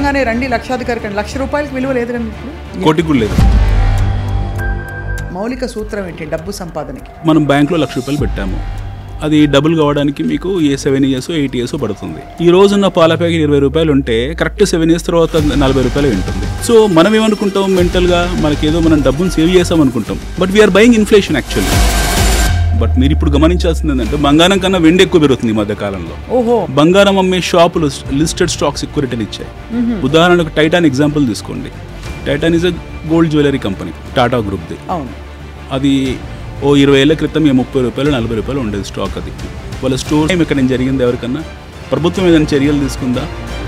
నిజంగానే రండి లక్షాధికారి కండి. ₹1,00,000 విలువ లేదు కండి ఇప్పుడు. కోటికి కూడా లేదు. మౌలిక సూత్రం ఏంటి డబ్బు సంపాదనకి? మనం బ్యాంక్లో ₹1,00,000 పెట్టాము, అది డబుల్ కావడానికి మీకు 7 ఇయర్స్ 8 ఇయర్స్ పడుతుంది. ఈ రోజున్న పాల ప్యాకెట్ ₹20 ఉంటే కరెక్ట్ 7 ఇయర్స్ తర్వాత ₹40 ఉంటుంది. సో మనం ఏమనుకుంటాం, మెంటల్గా మనకేదో మనం డబ్బును సేవ్ చేసాం అనుకుంటాం, but we are buying inflation actually. But మీరు ఇప్పుడు గమనించాల్సింది ఏంటంటే బంగారం కన్నా వెండి ఎక్కువ పెరుగుతుంది ఈ మధ్య కాలంలో. ఓహో. బంగారం అమ్మే షాపులు లిస్టెడ్ స్టాక్స్ ఎక్కువ రిటర్న్ ఇచ్చాయి. ఉదాహరణకు టైటాన్ ఎగ్జాంపుల్ తీసుకోండి. Titan is a gold jewellery company, Tata గ్రూప్ది. అవును. అది ఓ 20 ఏళ్ల క్రితం ₹30 ₹40 ఉండేది స్టాక్. అది వాళ్ళ స్టోర్ టైం ఇక్కడ జరిగింది. ఎవరికన్నా ప్రభుత్వం ఏదైనా చర్యలు తీసుకుందా?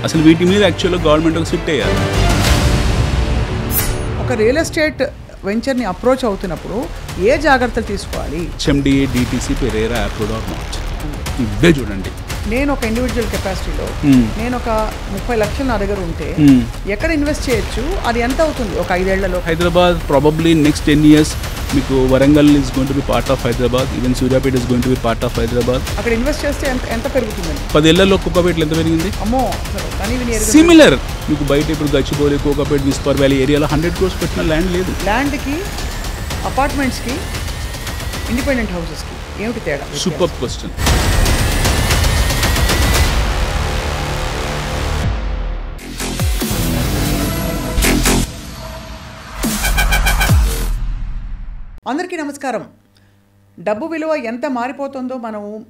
అసలు వీటి మీద యాక్చువల్గా గవర్నమెంట్ ఒక సిట్ అయ్యారు. ఒక రియల్ ఎస్టేట్ వెంచర్ని అప్రోచ్ అవుతున్నప్పుడు ఏ జాగ్రత్తలు తీసుకోవాలి? HMDA, DTC, పెరేరా, అప్రూవ్డ్ ఆర్ నాట్, ఇవే చూడండి. నేను ఒక ఇండివిజువల్ కెపాసిటీలో నేను ఒక 30 లక్షలు నా దగ్గర ఉంటే ఎక్కడ ఇన్వెస్ట్ చేయొచ్చు? అది ఎంత అవుతుంది ఒక 5 ఏళ్లలో? హైదరాబాద్ ప్రాబబ్లీ నెక్స్ట్ 10 years మీకు Warangal is going to be part of Hyderabad, even Suryapet is going to be part of Hyderabad. అక్కడ ఇన్వెస్ట్ చేస్తే ఎంత పెరుగుతుందండి? 10 ఏళ్లలో కుక్కపేటలో ఎంత పెరిగింది? అమ్మో. సిమిలర్ మీకు బయట ఇప్పుడు గచ్చిబౌలి, కోకాపేట, విస్పర్ వ్యాలీ ఏరియాలో 100 crores పెట్టిన ల్యాండ్ లేదు. ల్యాండ్కి, అపార్ట్మెంట్స్కి, ఇండిపెండెంట్ హౌసెస్కి ఏమిటి తేడా? Super question. అందరికీ నమస్కారం. డబ్బు విలువ ఎంత మారిపోతుందో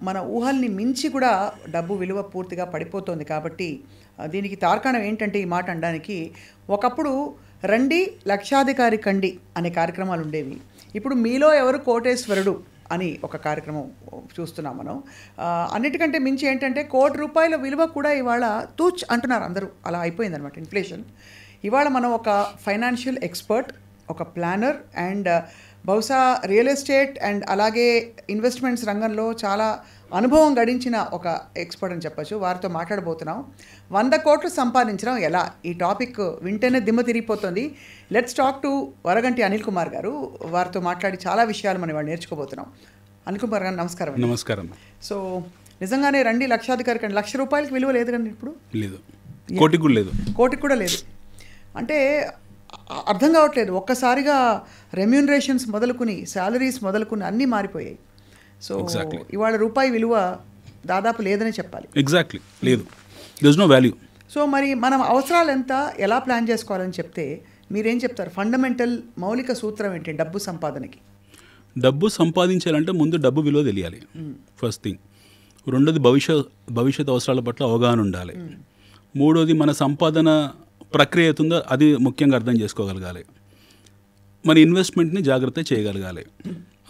మన ఊహల్ని మించి కూడా డబ్బు విలువ పూర్తిగా పడిపోతుంది. కాబట్టి దీనికి తార్కాణం ఏంటంటే ఈ మాట అనడానికి, ఒకప్పుడు రండి లక్షాధికారి కండి అనే కార్యక్రమాలు ఉండేవి. ఇప్పుడు మీలో ఎవరు కోటేశ్వరుడు అని ఒక కార్యక్రమం చూస్తున్నాం మనం. అన్నిటికంటే మించి ఏంటంటే ₹1,00,00,000 విలువ కూడా ఇవాళ తూచ్ అంటున్నారు అందరూ. అలా అయిపోయిందనమాట ఇన్ఫ్లేషన్. ఇవాళ మనం ఒక ఫైనాన్షియల్ ఎక్స్పర్ట్, ఒక ప్లానర్ అండ్ బహుశా రియల్ ఎస్టేట్ అండ్ అలాగే ఇన్వెస్ట్మెంట్స్ రంగంలో చాలా అనుభవం గడించిన ఒక ఎక్స్పర్ట్ అని చెప్పచ్చు. వారితో మాట్లాడబోతున్నాం. 100 కోట్లు సంపాదించడం ఎలా? ఈ టాపిక్ వింటేనే దిమ్మ తిరిగిపోతుంది. Let's talk to Varaganti Anil Kumar garu. వారితో మాట్లాడి చాలా విషయాలు మనం ఇవాళ నేర్చుకోబోతున్నాం. అనిల్ కుమార్ గారు నమస్కారం. నమస్కారం. సో నిజంగానే రండి లక్షాధికారి కండి. ₹1,00,000 విలువ లేదు కండి ఇప్పుడు. లేదు, కోటికి కూడా లేదు. కోటికి కూడా లేదు అంటే అర్థం కావట్లేదు. ఒక్కసారిగా రెమ్యూనరేషన్స్ మొదలుకుని, శాలరీస్ మొదలుకుని అన్నీ మారిపోయాయి. సో ఇవాళ రూపాయి విలువ దాదాపు లేదని చెప్పాలి. ఎగ్జాక్ట్లీ లేదు, there is no value. So మరి మనం అవసరాలు ఎంత, ఎలా ప్లాన్ చేసుకోవాలని చెప్తే మీరేం చెప్తారు? ఫండమెంటల్ మౌలిక సూత్రం ఏంటి డబ్బు సంపాదనకి? డబ్బు సంపాదించాలంటే ముందు డబ్బు విలువ తెలియాలి, ఫస్ట్ థింగ్. రెండోది భవిష్యత్ అవసరాల పట్ల అవగాహన ఉండాలి. మూడోది మన సంపాదన ప్రక్రియ అవుతుందో అది ముఖ్యంగా అర్థం చేసుకోగలగాలి. మన ఇన్వెస్ట్మెంట్ని జాగ్రత్త చేయగలగాలి.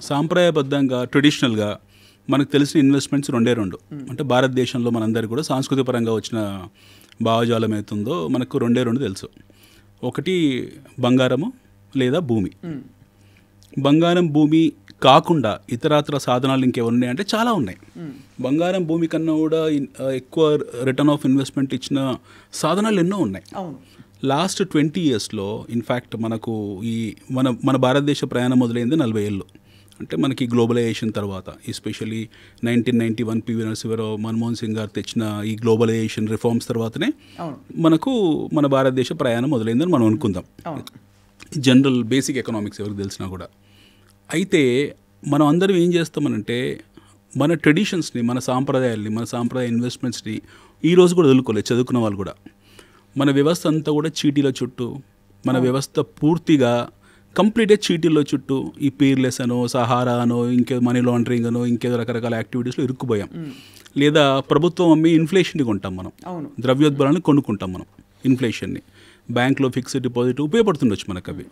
సాంప్రదాయబద్ధంగా ట్రెడిషనల్గా మనకు తెలిసిన ఇన్వెస్ట్మెంట్స్ రెండు. అంటే భారతదేశంలో మనందరికీ కూడా సాంస్కృతిక పరంగా వచ్చిన భావజాలం అవుతుందో మనకు రెండు తెలుసు. ఒకటి బంగారము లేదా భూమి. బంగారం భూమి కాకుండా ఇతరత్ర సాధనాలు ఇంకేమున్నాయి అంటే చాలా ఉన్నాయి. బంగారం భూమి కన్నా కూడా ఎక్కువ రిటర్న్ ఆఫ్ ఇన్వెస్ట్మెంట్ ఇచ్చిన సాధనాలు ఎన్నో ఉన్నాయి. లాస్ట్ 20 yearsలో ఇన్ఫ్యాక్ట్ మనకు ఈ మన భారతదేశ ప్రయాణం మొదలైంది 40 ఏళ్ళు. అంటే మనకి గ్లోబలైజేషన్ తర్వాత, ఎస్పెషల్లీ 1991 పివి నరసింహారావు, మన్మోహన్ సింగ్ గారు తెచ్చిన ఈ గ్లోబలైజేషన్ రిఫార్మ్స్ తర్వాతనే మనకు మన భారతదేశ ప్రయాణం మొదలైందని మనం అనుకుందాం. జనరల్ బేసిక్ ఎకనామిక్స్ ఎవరికి తెలిసినా కూడా. అయితే మనం అందరం ఏం చేస్తామనంటే మన ట్రెడిషన్స్ని, మన సాంప్రదాయాల్ని, మన సాంప్రదాయ ఇన్వెస్ట్మెంట్స్ని ఈరోజు కూడా వదులుకోలేదు చదువుకున్న వాళ్ళు కూడా. మన వ్యవస్థ అంతా కూడా చీటీల చుట్టూ, మన వ్యవస్థ పూర్తిగా కంప్లీట్గా చీటీల చుట్టూ ఈ పీర్లెస్ అనో, సహారా అనో, ఇంకేదో మనీ లాండరింగ్ అనో, ఇంకేదో రకరకాల యాక్టివిటీస్లో ఇరుక్కుపోయాం. లేదా ప్రభుత్వం అమ్మి ఇన్ఫ్లేషన్ని కొంటాం మనం, ద్రవ్యోద్బలాన్ని కొనుక్కుంటాం మనం ఇన్ఫ్లేషన్ని. బ్యాంక్లో ఫిక్స్డ్ డిపాజిట్ ఉపయోగపడుతుండొచ్చు మనకు. అవి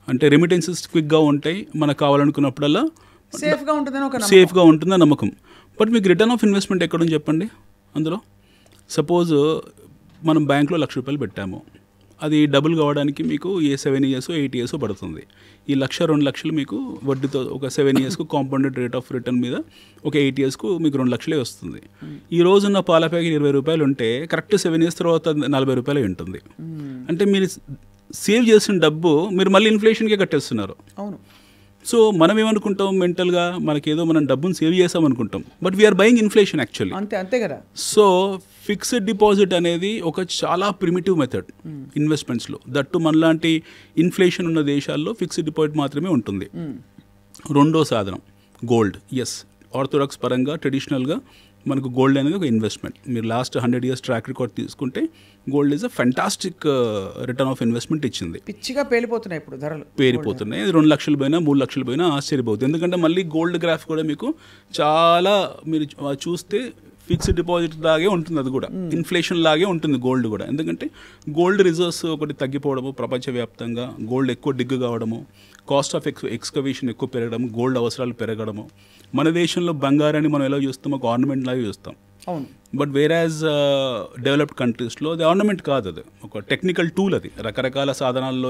అంటే రెమిటెన్సెస్ క్విక్గా ఉంటాయి, మనకు కావాలనుకున్నప్పుడల్లా సేఫ్గా ఉంటుందని నమ్మకం. బట్ మీకు రిటర్న్ ఆఫ్ ఇన్వెస్ట్మెంట్ ఎక్కడుంది చెప్పండి అందులో? సపోజ్ మనం బ్యాంక్లో ₹1,00,000 పెట్టాము, అది డబుల్ కావడానికి మీకు 7 years 8 years పడుతుంది. ఈ 1,00,000 2 లక్షలు మీకు వడ్డీతో ఒక 7 yearsకు కాంపౌండెడ్ రేట్ ఆఫ్ రిటర్న్ మీద ఒక 8 yearsకు మీకు 2 లక్షలే వస్తుంది. ఈ రోజున్న పాల ప్యాకెట్ ₹20 ఉంటే కరెక్ట్ 7 years తర్వాత ₹40 ఉంటుంది. అంటే మీరు సేవ్ చేసిన డబ్బు మీరు మళ్ళీ ఇన్ఫ్లేషన్కే కట్టేస్తున్నారు. అవును. సో మనం ఏమనుకుంటాం, మెంటల్గా మనకేదో మనం డబ్బును సేవ్ చేసాం అనుకుంటాం, but we are buying inflation actually. అంతే కదా. సో ఫిక్స్డ్ డిపాజిట్ అనేది ఒక చాలా ప్రిమిటివ్ మెథడ్ ఇన్వెస్ట్మెంట్స్లో. దట్టు మనలాంటి ఇన్ఫ్లేషన్ ఉన్న దేశాల్లో ఫిక్స్డ్ డిపాజిట్ మాత్రమే ఉంటుంది. రెండో సాధనం గోల్డ్. ఎస్, ఆర్థోడాక్స్ పరంగా ట్రెడిషనల్గా మనకు గోల్డ్ అనేది ఒక ఇన్వెస్ట్మెంట్. మీరు లాస్ట్ 100 years ట్రాక్ రికార్డ్ తీసుకుంటే gold is a fantastic return of investment ఇచ్చింది. పిచ్చిగా పేలిపోతున్నాయి ఇప్పుడు ధరలు, పేరిపోతున్నాయి. 2 లక్షలు పోయినా 3 లక్షలు పోయినా ఆశ్చర్యపోతుంది. ఎందుకంటే మళ్ళీ గోల్డ్ గ్రాఫ్ కూడా మీకు చాలా మీరు చూస్తే ఫిక్స్డ్ డిపాజిట్ లాగే ఉంటుంది. అది కూడా ఇన్ఫ్లేషన్ లాగే ఉంటుంది గోల్డ్ కూడా. ఎందుకంటే గోల్డ్ రిజర్వ్స్ ఒకటి తగ్గిపోవడము, ప్రపంచవ్యాప్తంగా గోల్డ్ ఎక్కువ డిగ్గు కావడము, కాస్ట్ ఆఫ్ ఎక్స్కవేషన్ ఎక్కువ పెరగడం, గోల్డ్ అవసరాలు పెరగడము. మన దేశంలో బంగారాన్ని మనం ఎలా చూస్తాం, ఒక ఆర్నమెంట్ లాగా చూస్తాం. అవును. బట్ వేరాజ్ డెవలప్డ్ కంట్రీస్లో అది ఆర్నమెంట్ కాదు, అది ఒక టెక్నికల్ టూల్. అది రకరకాల సాధనాల్లో,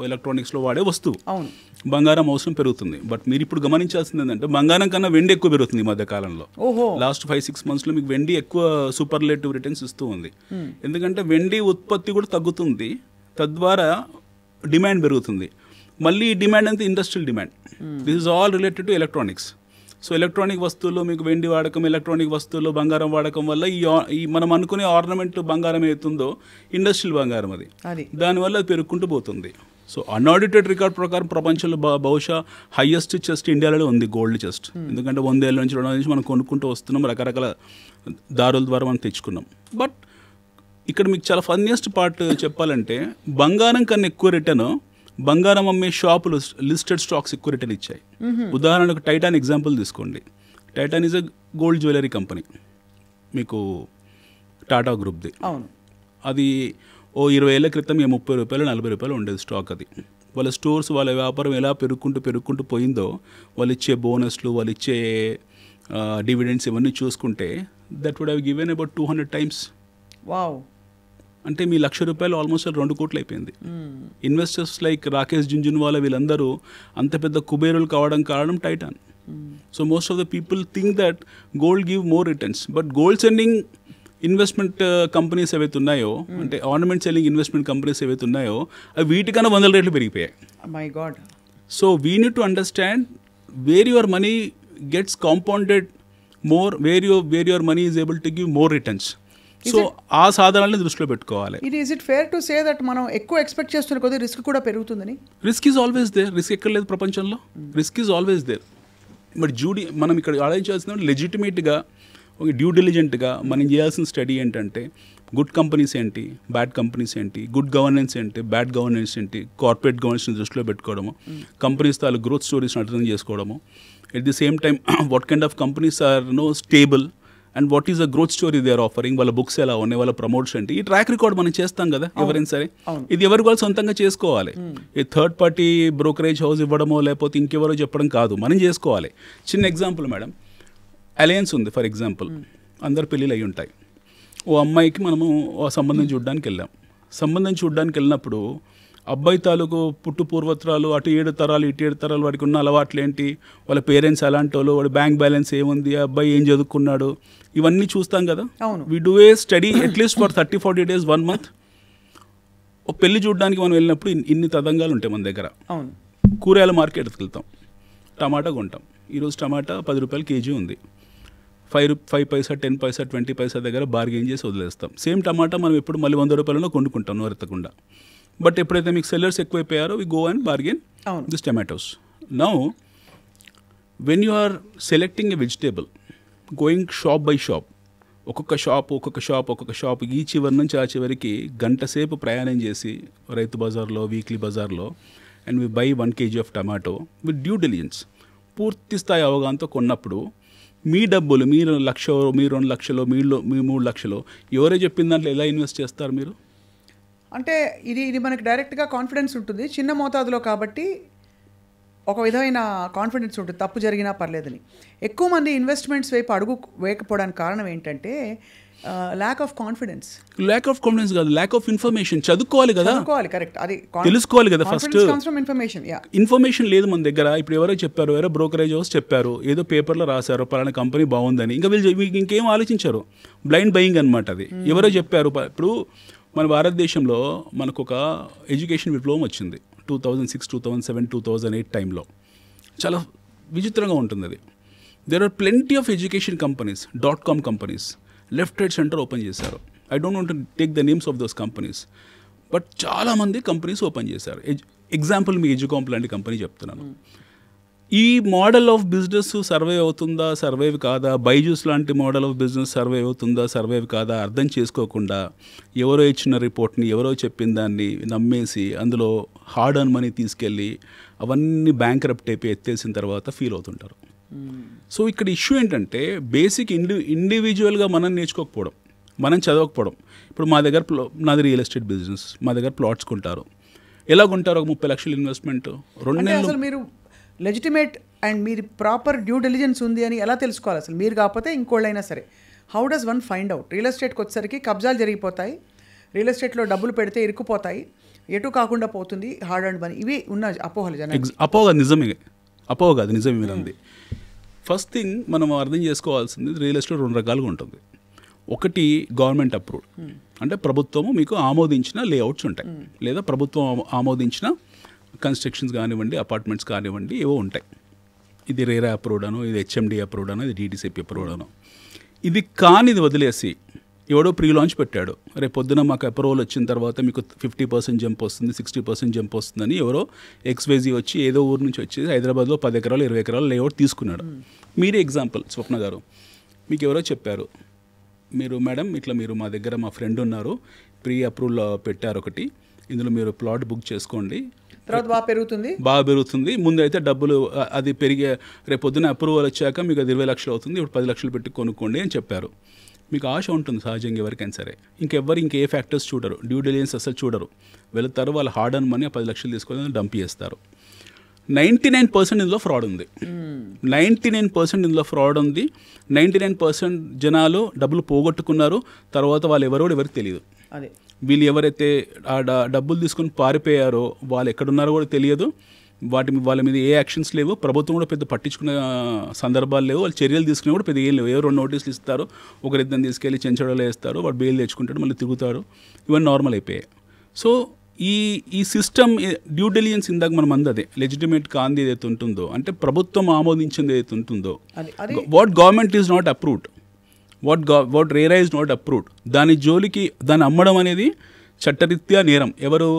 ఎలక్ట్రానిక్స్లో వాడే వస్తువు. అవును. బంగారం అవసరం పెరుగుతుంది. బట్ మీరు ఇప్పుడు గమనించాల్సింది ఏంటంటే బంగారం కన్నా వెండి ఎక్కువ పెరుగుతుంది ఈ మధ్య కాలంలో. లాస్ట్ 5-6 monthsలో మీకు వెండి ఎక్కువ సూపర్లేటివ్ రిటర్న్స్ ఇస్తూ ఉంది. ఎందుకంటే వెండి ఉత్పత్తి కూడా తగ్గుతుంది, తద్వారా డిమాండ్ పెరుగుతుంది. మళ్ళీ ఈ డిమాండ్ అంతా industrial demand. This is all related to electronics. So electronic వస్తువుల్లో మీకు వెండి వాడకం, ఎలక్ట్రానిక్ వస్తువుల్లో బంగారం వాడకం వల్ల ఈ మనం అనుకునే ఆర్నమెంట్ బంగారం ఏతుందో ఇండస్ట్రియల్ బంగారం అది, దానివల్ల అది పెరుగుకుంటూ పోతుంది. సో అన్ఆడిటెడ్ రికార్డ్ ప్రకారం ప్రపంచంలో బహుశా హైయెస్ట్ చెస్ట్ ఇండియాలో ఉంది, గోల్డ్ చెస్ట్. ఎందుకంటే 100 ఏళ్ళ నుంచి 200 నుంచి మనం కొనుక్కుంటూ వస్తున్నాం, రకరకాల దారుల ద్వారా మనం తెచ్చుకున్నాం. బట్ ఇక్కడ మీకు చాలా ఫన్నీయెస్ట్ పార్ట్ చెప్పాలంటే, బంగారం కన్నా ఎక్కువ రిటర్న్ బంగారం అమ్మే షాపులు, లిస్టెడ్ స్టాక్స్ ఎక్కువ రిటర్న్ ఇచ్చాయి. ఉదాహరణకు టైటాన్ ఎగ్జాంపుల్ తీసుకోండి. Titan is a gold jewellery company, మీకు టాటా గ్రూప్ది. అది 20 ఏళ్ల క్రితం 30 రూపాయలు 40 రూపాయలు ఉండేది స్టాక్. అది వాళ్ళ స్టోర్స్, వాళ్ళ వ్యాపారం ఎలా పెరుగుకుంటూ పోయిందో, వాళ్ళు ఇచ్చే బోనస్లు, వాళ్ళు ఇచ్చే డివిడెండ్స్ ఇవన్నీ చూసుకుంటే that would have given about 200 times. Wow. అంటే మీ ₹1,00,000 ఆల్మోస్ట్ 2 కోట్లు అయిపోయింది. ఇన్వెస్టర్స్ లైక్ రాకేష్ జుంజున్వాలా వీళ్ళందరూ అంత పెద్ద కుబేరులు కావడం కారణం Titan. So most of the people think that gold give more returns. But gold selling investment companies ఏవైతే ఉన్నాయో, అంటే ఆర్నమెంట్ సెల్లింగ్ ఇన్వెస్ట్మెంట్ కంపెనీస్ ఏవైతే ఉన్నాయో, అవి వీటికన్నా 100 రెట్లు పెరిగిపోయాయి. My god. So we need to understand where your money gets compounded more, where your money is able to give more returns. So ఆ సాధనాలని దృష్టిలో పెట్టుకోవాలి. Is it fair to say that మనం ఎక్కువ ఎక్స్పెక్ట్ చేస్తున్న కొద్దీ రిస్క్ కూడా పెరుగుతుందని? Risk is always there. Risk ఎక్కడ లేదు ప్రపంచంలో, risk is always there. But మనం ఇక్కడ ఆలోచించాల్సిన లెజిటిమేట్గా, ఒక డ్యూ డిలిజెంట్గా మనం చేయాల్సిన స్టడీ ఏంటంటే, గుడ్ కంపెనీస్ ఏంటి, బ్యాడ్ కంపెనీస్ ఏంటి, గుడ్ గవర్నెన్స్ ఏంటి, బ్యాడ్ గవర్నెన్స్ ఏంటి, కార్పొరేట్ గవర్నెన్స్ని దృష్టిలో పెట్టుకోవడము, కంపెనీస్ తాలూ గ్రోత్ స్టోరీస్ని అర్థం చేసుకోవడము. At the same time what kind of companies are stable and what is a growth story they are offering, వాళ్ళ బుక్స్ ఎలా ఉన్నాయి, వాళ్ళ ప్రమోట్స్ ఏంటి, ఈ ట్రాక్ రికార్డ్ మనం చేస్తాం కదా ఎవరైనా సరే. ఇది ఎవరు కూడా సొంతంగా చేసుకోవాలి. ఈ థర్డ్ పార్టీ బ్రోకరేజ్ హౌస్ ఇవ్వడమో లేకపోతే ఇంకెవరో చెప్పడం కాదు, మనం చేసుకోవాలి. చిన్న ఎగ్జాంపుల్ మేడం, అలయన్స్ ఉంది ఫర్ ఎగ్జాంపుల్. అందరు పెళ్ళిళ్ళు అయి ఉంటాయి. ఓ అమ్మాయికి మనము సంబంధం చూడడానికి వెళ్ళినప్పుడు అబ్బాయి తాలూకు పుట్టు పూర్వత్రాలు, అటు 7 తరాలు ఇటు 7 తరాలు, వాడికి ఉన్న అలవాట్లు ఏంటి, వాళ్ళ పేరెంట్స్ ఎలాంటి వాళ్ళు, వాడి బ్యాంక్ బ్యాలెన్స్ ఏముంది, ఆ అబ్బాయి ఏం చదువుకున్నాడు, ఇవన్నీ చూస్తాం కదా. We do a study at least for 30-40 days 1 month. ఒక పెళ్లి చూడడానికి మనం వెళ్ళినప్పుడు ఇన్ని తదంగాలు ఉంటాయి మన దగ్గర. కూరగాయల మార్కెట్కి వెళ్తాం, టమాటా కొంటాం. ఈరోజు టమాటా 10 రూపాయలు కేజీ ఉంది. 5 పైసా 10 పైసా 20 పైసా దగ్గర బార్గెన్ చేసి వదిలేస్తాం. సేమ్ టమాటా మనం ఎప్పుడు మళ్ళీ 100 రూపాయలలో కొనుక్కుంటాం నోరెత్తకుండా. బట్ ఎప్పుడైతే మీకు సెల్లర్స్ ఎక్కువైపోయారో we go and bargain this tomatoes. Now when you are selecting a vegetable, going shop by shop, ఒక్కొక్క షాప్ ఈ చివరి నుంచి ఆ చివరికి గంట సేపు ప్రయాణం చేసి రైతు బజార్లో, వీక్లీ బజార్లో, and we buy 1 kg of tomato with due diligence, పూర్తి స్థాయి అవగాహనతో కొన్నప్పుడు మీ డబ్బులు, మీరు 1,00,000, మీరు 2 లక్షలు, మీ 3 లక్షలు, ఎవరో చెప్పిన దాంట్లో ఎలా ఇన్వెస్ట్ చేస్తారు మీరు? అంటే ఇది మనకి డైరెక్ట్గా కాన్ఫిడెన్స్ ఉంటుంది, చిన్న మోతాదులో కాబట్టి ఒక విధమైన కాన్ఫిడెన్స్ ఉంటుంది, తప్పు జరిగినా పర్లేదని. ఎక్కువ మంది ఇన్వెస్ట్మెంట్స్ వైపు అడుగు వేయకపోవడానికి కారణం ఏంటంటే ల్యాక్ ఆఫ్ కాన్ఫిడెన్స్ కాదు, ల్యాక్ ఆఫ్ ఇన్ఫర్మేషన్. చదువుకోవాలి కదా, కరెక్ట్, అది తెలుసుకోవాలి కదా. ఫస్ట్ ఇన్ఫర్మేషన్ లేదు మన దగ్గర. ఇప్పుడు ఎవరో చెప్పారు, ఎవరో బ్రోకరేజ్ హౌస్ చెప్పారు, ఏదో పేపర్లో రాశారు పలానా కంపెనీ బాగుందని, ఇంకా వీళ్ళు ఇంకేం ఆలోచించారు, బ్లైండ్ బయింగ్ అనమాట అది. ఎవరో చెప్పారు. ఇప్పుడు మన భారతదేశంలో మనకు ఒక ఎడ్యుకేషన్ విప్లవం వచ్చింది 2006, 2007, 2008 టైంలో. చాలా విచిత్రంగా ఉంటుంది అది. There are plenty of education companies, .com companies, left right centre open చేశారు. I don't want to take the names of those companies, but చాలామంది కంపెనీస్ ఓపెన్ చేశారు. ఎగ్జాంపుల్ మీ ఎడ్యుకాంప్ లాంటి కంపెనీ చెప్తున్నాను. ఈ మోడల్ ఆఫ్ బిజినెస్ సర్వైవ్ అవుతుందా, survive కాదా, బైజూస్ లాంటి మోడల్ ఆఫ్ బిజినెస్ సర్వైవ్ అవుతుందా, సర్వైవ్ కాదా అర్థం చేసుకోకుండా ఎవరో ఇచ్చిన రిపోర్ట్ని, ఎవరో చెప్పిన దాన్ని నమ్మేసి అందులో హార్డ్ అర్న్ మనీ తీసుకెళ్ళి అవన్నీ బ్యాంక్రప్ట్ అయిపోయి ఎత్తేసిన తర్వాత ఫీల్ అవుతుంటారు. సో ఇక్కడ ఇష్యూ ఏంటంటే బేసిక్ ఇండివిజువల్గా మనం నేర్చుకోకపోవడం, మనం చదవకపోవడం. ఇప్పుడు నాది రియల్ ఎస్టేట్ బిజినెస్, మా దగ్గర ప్లాట్స్ కొంటారు. ఎలా కొంటారు? ఒక 30 లక్షలు ఇన్వెస్ట్మెంట్ 2 నెలలు. అసలు మీరు లెజిటిమేట్ అండ్ మీరు ప్రాపర్ డ్యూ డెలిజెన్స్ ఉంది అని ఎలా తెలుసుకోవాలి? అసలు మీరు కాకపోతే ఇంకోళ్ళైనా సరే, how does one find out? Real ఎస్టేట్కి వచ్చేసరికి కబ్జాలు జరిగిపోతాయి, రియల్ ఎస్టేట్లో డబ్బులు పెడితే ఇరుక్కుపోతాయి, ఎటు కాకుండా పోతుంది, హార్డ్ అండ్ మనీ, ఇవి ఉన్న అపోహలు జనాలు. అపోహ నిజమే, అపోహ కాదు, నిజమే మీరు అంది. ఫస్ట్ థింగ్ మనం అర్థం చేసుకోవాల్సింది, రియల్ ఎస్టేట్ 2 రకాలుగా ఉంటుంది. ఒకటి గవర్నమెంట్ అప్రూవ్డ్, అంటే ప్రభుత్వము మీకు ఆమోదించిన లేఅవుట్స్ ఉంటాయి, లేదా ప్రభుత్వం ఆమోదించిన కన్స్ట్రక్షన్స్ కానివ్వండి, అపార్ట్మెంట్స్ కానివ్వండి, ఏవో ఉంటాయి. ఇది రేరా అప్రూవ్డ్ అను, ఇది హెచ్ఎండి అప్రూవ్డ్ అను, ఇది డిటిసిపి అప్రూవ్డ్ అను. ఇది కానిది వదిలేసి ఎవడో ప్రీ లాంచ్ పెట్టాడు, రేపు పొద్దున మాకు అప్రూవల్ వచ్చిన తర్వాత మీకు 50% జంప్ వస్తుంది, 60% జంప్ వస్తుందని ఎవరో ఎక్స్వైజీ వచ్చి ఏదో ఊరు నుంచి వచ్చి హైదరాబాద్లో 10 ఎకరాలు 20 ఎకరాలు లేఅవుట్ తీసుకున్నాడు. మీరే ఎగ్జాంపుల్, స్వప్న గారు మీకు ఎవరో చెప్పారు, మీరు మేడం ఇట్లా మీరు మా దగ్గర మా ఫ్రెండ్ ఉన్నారు, ప్రీ అప్రూవల్ పెట్టారు ఒకటి, ఇందులో మీరు ప్లాట్ బుక్ చేసుకోండి, తర్వాత బాగా పెరుగుతుంది, ముందు అయితే డబ్బులు అది పెరిగే, రేపు పొద్దున అప్రూవల్ వచ్చాక మీకు అది 20 లక్షలు అవుతుంది, ఇప్పుడు 10 లక్షలు పెట్టి కొనుక్కోండి అని చెప్పారు. మీకు ఆశ ఉంటుంది సహజంగా ఎవరికైనా సరే, ఇంకే ఫ్యాక్టర్స్ చూడరు, డ్యూ డెలిజెన్స్ అసలు చూడరు, వెళుతారు, వాళ్ళు హార్డ్ అర్న్ మనీ 10 లక్షలు తీసుకొని డంప్ చేస్తారు. 99% ఇందులో ఫ్రాడ్ ఉంది. 99% ఇందులో ఫ్రాడ్ ఉంది. 99% జనాలు డబ్బులు పోగొట్టుకున్నారు. తర్వాత వాళ్ళు ఎవరికి తెలియదు. అదే వీళ్ళు ఎవరైతే ఆ డబ్బులు తీసుకొని పారిపోయారో వాళ్ళు ఎక్కడున్నారో కూడా తెలియదు. వాళ్ళ మీద ఏ యాక్షన్స్ లేవు, ప్రభుత్వం కూడా పెద్ద పట్టించుకునే సందర్భాలు లేవు, వాళ్ళు చర్యలు తీసుకునే కూడా పెద్ద ఏం లేవు. ఎవరో నోటీసులు ఇస్తారు, ఒకరిద్దరిని తీసుకెళ్ళి చెంచడలో వేస్తారు, వాడు బెయిల్ తెచ్చుకుంటాడు, మళ్ళీ తిరుగుతాడు, ఇవన్నీ నార్మల్ అయిపోయాయి. సో ఈ సిస్టమ్ డ్యూ డెలిజెన్స్ ఇందాక మనం అందదే లెజిటిమేట్ కాంది ఏదైతే ఉంటుందో, అంటే ప్రభుత్వం ఆమోదించింది ఏదైతే ఉంటుందో, what government is not approved, what RERA is not approved, దాని జోలికి దాన్ని అమ్మడం అనేది చట్టరీత్యా నేరం, ఎవరు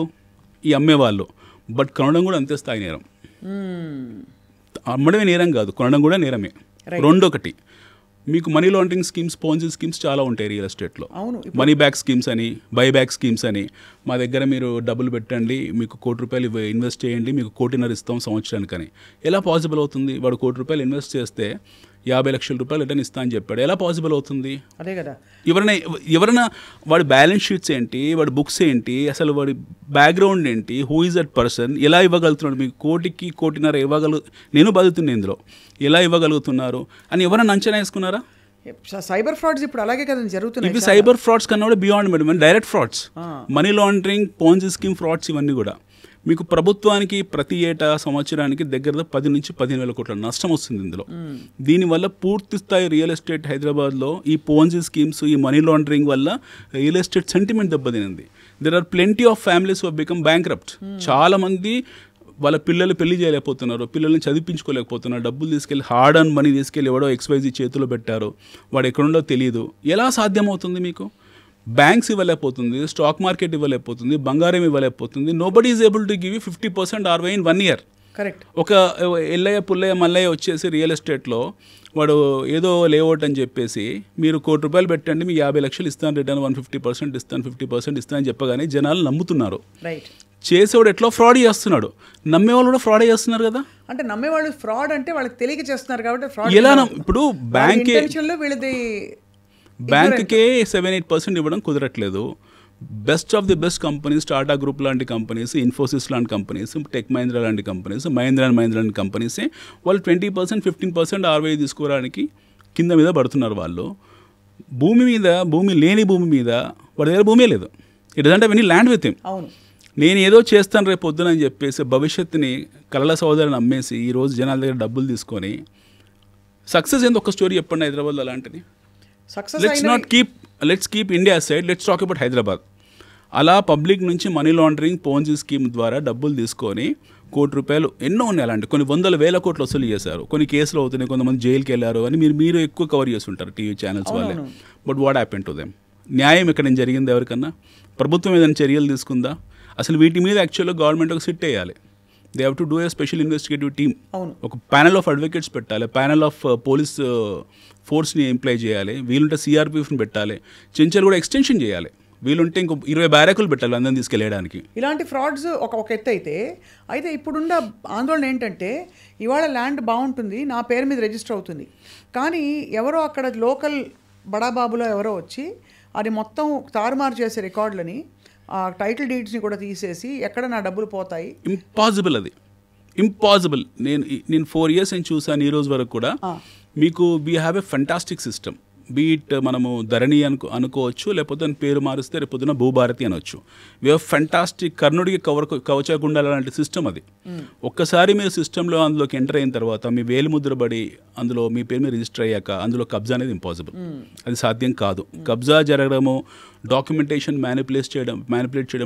ఈ అమ్మేవాళ్ళు. బట్ కొనడం కూడా అంతే స్థాయి నేరం. అమ్మడమే నేరం కాదు, కొనడం కూడా నేరమే. రెండొకటి, మీకు మనీ లాండరింగ్ స్కీమ్స్, పోన్జీ స్కీమ్స్ చాలా ఉంటాయి రియల్ ఎస్టేట్లో. మనీ బ్యాక్ స్కీమ్స్ అని, బై బ్యాక్ స్కీమ్స్ అని, మా దగ్గర మీరు డబ్బులు పెట్టండి, మీకు ₹1,00,00,000 ఇన్వెస్ట్ చేయండి, మీకు ₹1,50,00,000 ఇస్తాం సంవత్సరానికని. ఎలా పాసిబుల్ అవుతుంది? వాడు ₹1,00,00,000 ఇన్వెస్ట్ చేస్తే ₹50 లక్షల రిటర్న్ ఇస్తా అని చెప్పాడు, ఎలా పాసిబుల్ అవుతుంది? అదే కదా. ఎవరైనా వాడి బ్యాలెన్స్ షీట్స్ ఏంటి, వాడి బుక్స్ ఏంటి, అసలు వాడి బ్యాక్గ్రౌండ్ ఏంటి, హూ ఈజ్ దట్ పర్సన్, ఎలా ఇవ్వగలుగుతున్నాడు, మీకు ₹1,00,00,000 నేను బతుకుతున్నా ఇందులో, ఎలా ఇవ్వగలుగుతున్నారు అని ఎవరైనా అంచనా వేసుకున్నారా? సైబర్ ఫ్రాడ్స్ ఇప్పుడు అలాగే కదా జరుగుతున్నాయి. ఇవి సైబర్ ఫ్రాడ్స్ కన్నా కూడా beyond madam, direct frauds, money laundering, Ponzi scheme frauds, ఇవన్నీ కూడా మీకు ప్రభుత్వానికి ప్రతి ఏటా సంవత్సరానికి దగ్గర 10 నుంచి 15,000 కోట్ల నష్టం వస్తుంది ఇందులో. దీనివల్ల పూర్తి స్థాయి రియల్ ఎస్టేట్ హైదరాబాద్లో ఈ పోన్జీ స్కీమ్స్, ఈ మనీ లాండరింగ్ వల్ల రియల్ ఎస్టేట్ సెంటిమెంట్ దెబ్బతినింది. There are plenty of families who become bankrupt. చాలా మంది వాళ్ళ పిల్లలు పెళ్లి చేయలేకపోతున్నారు, పిల్లల్ని చదివించుకోలేకపోతున్నారు, డబ్బులు తీసుకెళ్ళి హార్డ్ అర్న్ మనీ తీసుకెళ్ళి ఎవడో XYZ చేతిలో పెట్టారు, వాడు ఎక్కడుండో తెలియదు. ఎలా సాధ్యమవుతుంది? మీకు బ్యాంక్స్ ఇవ్వలేకపోతుంది, స్టాక్ మార్కెట్ ఇవ్వలేకపోతుంది, బంగారం ఇవ్వలేకపోతుంది. Nobody is able to give 50% ROI in 1 year. Correct. ఒక ఎల్లయ్య పుల్లయ్య మల్లయ్య వచ్చేసి రియల్ ఎస్టేట్లో వాడు ఏదో లేఅవుట్ అని చెప్పేసి మీరు ₹1,00,00,000 పెట్టండి, మీకు 50 లక్షలు ఇస్తాను, రిటర్న్ 150% ఇస్తాను, 50% ఇస్తాను అని చెప్పగానే జనాలు నమ్ముతున్నారు. రైట్. చేసేవాడు ఎట్లా ఫ్రాడ్ చేస్తున్నాడు, నమ్మేవాళ్ళు కూడా ఫ్రాడ్ చేస్తున్నారు కదా. అంటే నమ్మేవాళ్ళు ఫ్రాడ్ అంటే వాళ్ళకి తెలియక చేస్తున్నారు కాబట్టి ఫ్రాడ్. ఎలా ఇప్పుడు బ్యాంకే 7-8% ఇవ్వడం కుదరట్లేదు. Best of the best companies, Tata group లాంటి కంపెనీస్, ఇన్ఫోసిస్ లాంటి కంపెనీస్, టెక్ మహీంద్రా లాంటి కంపెనీస్, మహీంద్రా లాంటి కంపెనీసే వాళ్ళు 20%, 15% ROI తీసుకోవడానికి కింద మీద పడుతున్నారు. వాళ్ళు భూమి లేని భూమి మీద వాడి దగ్గర భూమే లేదు. It doesn't have any land with him. నేను ఏదో చేస్తాను రేపు పొద్దున అని చెప్పేసి భవిష్యత్తుని కలల సోదరుని అమ్మేసి ఈరోజు జనాల దగ్గర డబ్బులు తీసుకొని సక్సెస్ ఏంది? ఒక స్టోరీ చెప్పండి హైదరాబాద్లో అలాంటిది. Let's keep India side, let's talk about Hyderabad. అలా పబ్లిక్ నుంచి మనీ లాండరింగ్, పోన్జీ స్కీమ్ ద్వారా డబ్బులు తీసుకొని ₹1,00,00,000 ఎన్నో ఉన్నాయి అలాంటి. కొన్ని వందల వేల కోట్లు వసూలు చేశారు. కొన్ని కేసులు అవుతున్నాయి, కొంతమంది జైలుకి వెళ్ళారు అని మీరు ఎక్కువ కవర్ చేస్తుంటారు టీవీ ఛానల్స్ వాళ్ళే. But what happen to them? న్యాయం ఇక్కడ జరిగింది ఎవరికన్నా? ప్రభుత్వం ఏదైనా చర్యలు తీసుకుందా? అసలు వీటి మీద యాక్చువల్గా గవర్నమెంట్ ఒక సిట్ వేయాలి. They have to do a special investigative team. ఒక ప్యానల్ ఆఫ్ అడ్వకేట్స్ పెట్టాలి, ప్యానల్ ఆఫ్ పోలీస్ ఫోర్స్ని ఎంప్లాయ్ చేయాలి, వీలుంటే సిఆర్పిఎఫ్ని పెట్టాలి, చెంచల్ కూడా ఎక్స్టెన్షన్ చేయాలి, వీలుంటే ఇంకో 20 బ్యారకులు పెట్టాలి అందరిని తీసుకెళ్ళడానికి. ఇలాంటి ఫ్రాడ్స్ ఒక ఎత్తు అయితే ఇప్పుడున్న ఆందోళన ఏంటంటే ఇవాళ ల్యాండ్ బాగుంటుంది, నా పేరు మీద రిజిస్టర్ అవుతుంది, కానీ ఎవరో అక్కడ లోకల్ బడాబాబులో ఎవరో వచ్చి అది మొత్తం తారుమారు చేసే రికార్డులని, ఆ టైటిల్ డీడ్స్ని కూడా తీసేసి ఎక్కడ నా డబ్బులు పోతాయి. ఇంపాసిబుల్, అది ఇంపాసిబుల్. నేను 4 years అని చూసాను ఈ రోజు వరకు కూడా. మీకు we have a fantastic system. Beat మనము ధరణి అనుకోవచ్చు, లేకపోతే దాని పేరు మారిస్తే రేపు పొద్దున భూభారతి అనొచ్చు. వీ హ్యావ్ ఫెంటాస్టిక్, కర్ణుడికి కవచకుండాల లాంటి సిస్టమ్ అది. ఒక్కసారి మీరు సిస్టంలో అందులోకి ఎంటర్ అయిన తర్వాత మీ వేలు ముద్రబడి అందులో మీ పేరు మీద రిజిస్టర్ అయ్యాక అందులో కబ్జా అనేది ఇంపాసిబుల్, అది సాధ్యం కాదు. కబ్జా జరగడము, డాక్యుమెంటేషన్ మ్యానిపులేట్ చేయడం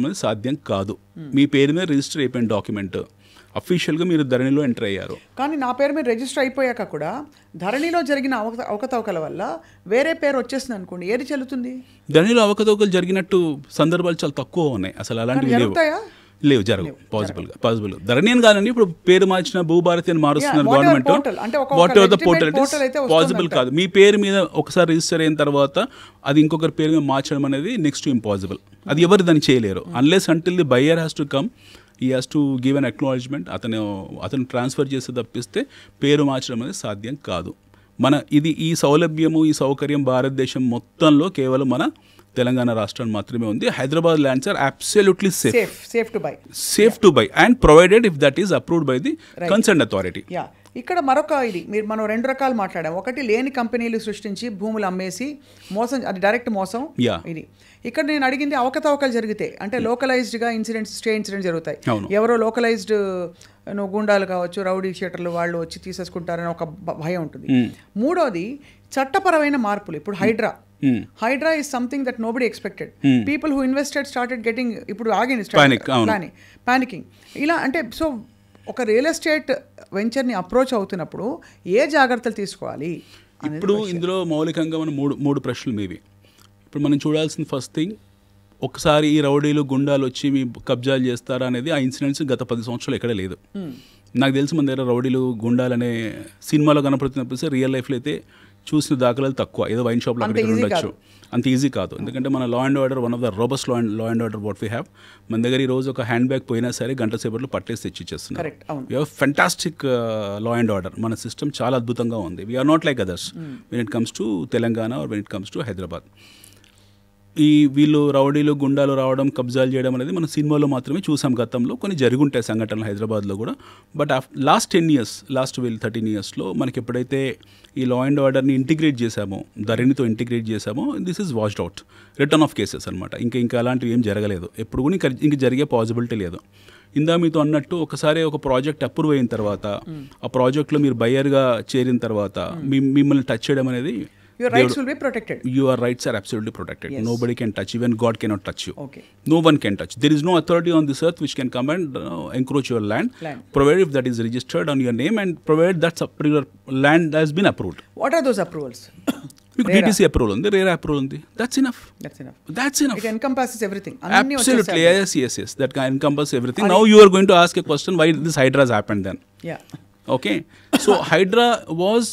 అనేది సాధ్యం కాదు. మీ పేరు మీద రిజిస్టర్ అయిపోయిన డాక్యుమెంట్ అఫీషియల్గా మీరు ధరణిలో ఎంటర్ అయ్యారు. కానీ నా పేరు మీద రిజిస్టర్ అయిపోయాక కూడా ధరణిలో జరిగిన అవకతవకల వల్ల వేరే పేరు వచ్చేసింది అనుకోండి, ఏది చెల్లుతుంది? ధరణిలో అవకతవకలు జరిగినట్టు సందర్భాలు చాలా తక్కువ ఉన్నాయి. అసలు అలాంటివి లేవు, జరగవు. పాసిబుల్ ధరణి అని కాదండి. ఇప్పుడు పేరు మార్చిన భూభారతి అని మారుస్తున్నారు government. Whatever the portal it is possible కాదు. మీ పేరు మీద ఒకసారి రిజిస్టర్ అయిన తర్వాత అది ఇంకొకరి పేరు మీద మార్చడం అనేది నెక్స్ట్ ఇంపాసిబుల్. అది ఎవరు దాన్ని చేయలేరు unless until the buyer has to come, ఈ has to give an acknowledgement. అతను ట్రాన్స్ఫర్ చేస్తే తప్పిస్తే పేరు మార్చడం అనేది సాధ్యం కాదు. ఈ సౌలభ్యము, ఈ సౌకర్యం భారతదేశం మొత్తంలో కేవలం మన తెలంగాణ రాష్ట్రాన్ని మాత్రమే ఉంది. Hyderabad lands are absolutely safe to buy and provided if that is approved by the concerned authority. ఇక్కడ మరొక మనం 2 రకాలు మాట్లాడాం. ఒకటి లేని కంపెనీలు సృష్టించి భూములు అమ్మేసి మోసం, అది డైరెక్ట్ మోసం. ఇది ఇక్కడ నేను అడిగింది అవకతవకలు జరిగితే, అంటే లోకలైజ్డ్గా స్టే ఇన్సిడెంట్స్ జరుగుతాయి. ఎవరో లోకలైజ్డ్ గుండాలు కావచ్చు, రౌడీ షీటర్లు వాళ్ళు వచ్చి తీసేసుకుంటారని ఒక భయం ఉంటుంది. మూడోది చట్టపరమైన మార్పులు. ఇప్పుడు Hydraa is something that nobody expected. People who invested started getting, ఇప్పుడు ఆగింది పానికింగ్. ఇలా అంటే సో ఒక రియల్ ఎస్టేట్ వెంచర్ని అప్రోచ్ అవుతున్నప్పుడు ఏ జాగ్రత్తలు తీసుకోవాలి? ఇప్పుడు ఇందులో మౌలికంగా మనం మూడు ప్రశ్నలు మీవి. ఇప్పుడు మనం చూడాల్సిన ఫస్ట్ థింగ్, ఒకసారి ఈ రౌడీలు గుండాలు వచ్చి మీ కబ్జాలు చేస్తారా అనేది ఆ ఇన్సిడెంట్స్ గత 10 సంవత్సరాలు ఎక్కడ లేదు. నాకు తెలిసి మన దగ్గర రౌడీలు గుండాలనే సినిమాలో కనపడుతున్నప్పుడు రియల్ లైఫ్లో అయితే చూసిన దాఖలాలు తక్కువ. ఏదో వైన్ షాప్లో అక్కడికి ఉండొచ్చు, అంత ఈజీ కాదు. ఎందుకంటే మన లా and order one of the robust law and order what we have. మన దగ్గర ఈ రోజు ఒక హ్యాండ్ బ్యాగ్ పోయినా సరే గంట సేపట్లో పట్టేసి తెచ్చిచ్చేస్తున్నారు. We have fantastic law and order. మన సిస్టమ్ చాలా అద్భుతంగా ఉంది. We are not like others when it comes to Telangana or when it comes to Hyderabad. వీళ్ళు రౌడీలు గుండాలు రావడం, కబ్జాలు చేయడం అనేది మన సినిమాలో మాత్రమే చూసాం. గతంలో కొన్ని జరుగుంటాయి సంఘటనలు హైదరాబాద్లో కూడా. బట్ లాస్ట్ 13 yearsలో మనకి ఎప్పుడైతే ఈ లా అండ్ ఆర్డర్ని ఇంటిగ్రేట్ చేశామో, ధరణితో ఇంటిగ్రేట్ చేశామో, this is watched out. Return of cases అనమాట. ఇంకా అలాంటివి ఏం జరగలేదు. ఎప్పుడు కూడా ఇంక జరిగే పాసిబిలిటీ లేదు. ఇందా మీతో అన్నట్టు ఒకసారి ఒక ప్రాజెక్ట్ అప్రూవ్ అయిన తర్వాత, ఆ ప్రాజెక్ట్లో మీరు బయ్యర్గా చేరిన తర్వాత మిమ్మల్ని టచ్ చేయడం అనేది, your rights will be protected. Your rights are absolutely protected. Yes. Nobody can touch. Even God cannot touch you. Okay. No one can touch. There is no authority on this earth which can come and encroach your land. Provided if that is registered on your name and provided that particular land has been approved. What are those approvals? DTC approval undi, RERA approval undi. That's enough. It encompasses everything. Absolutely. Yes. That can encompass everything. Now you are going to ask a question, why this hydra has happened then? Yeah. Okay, so Hydra was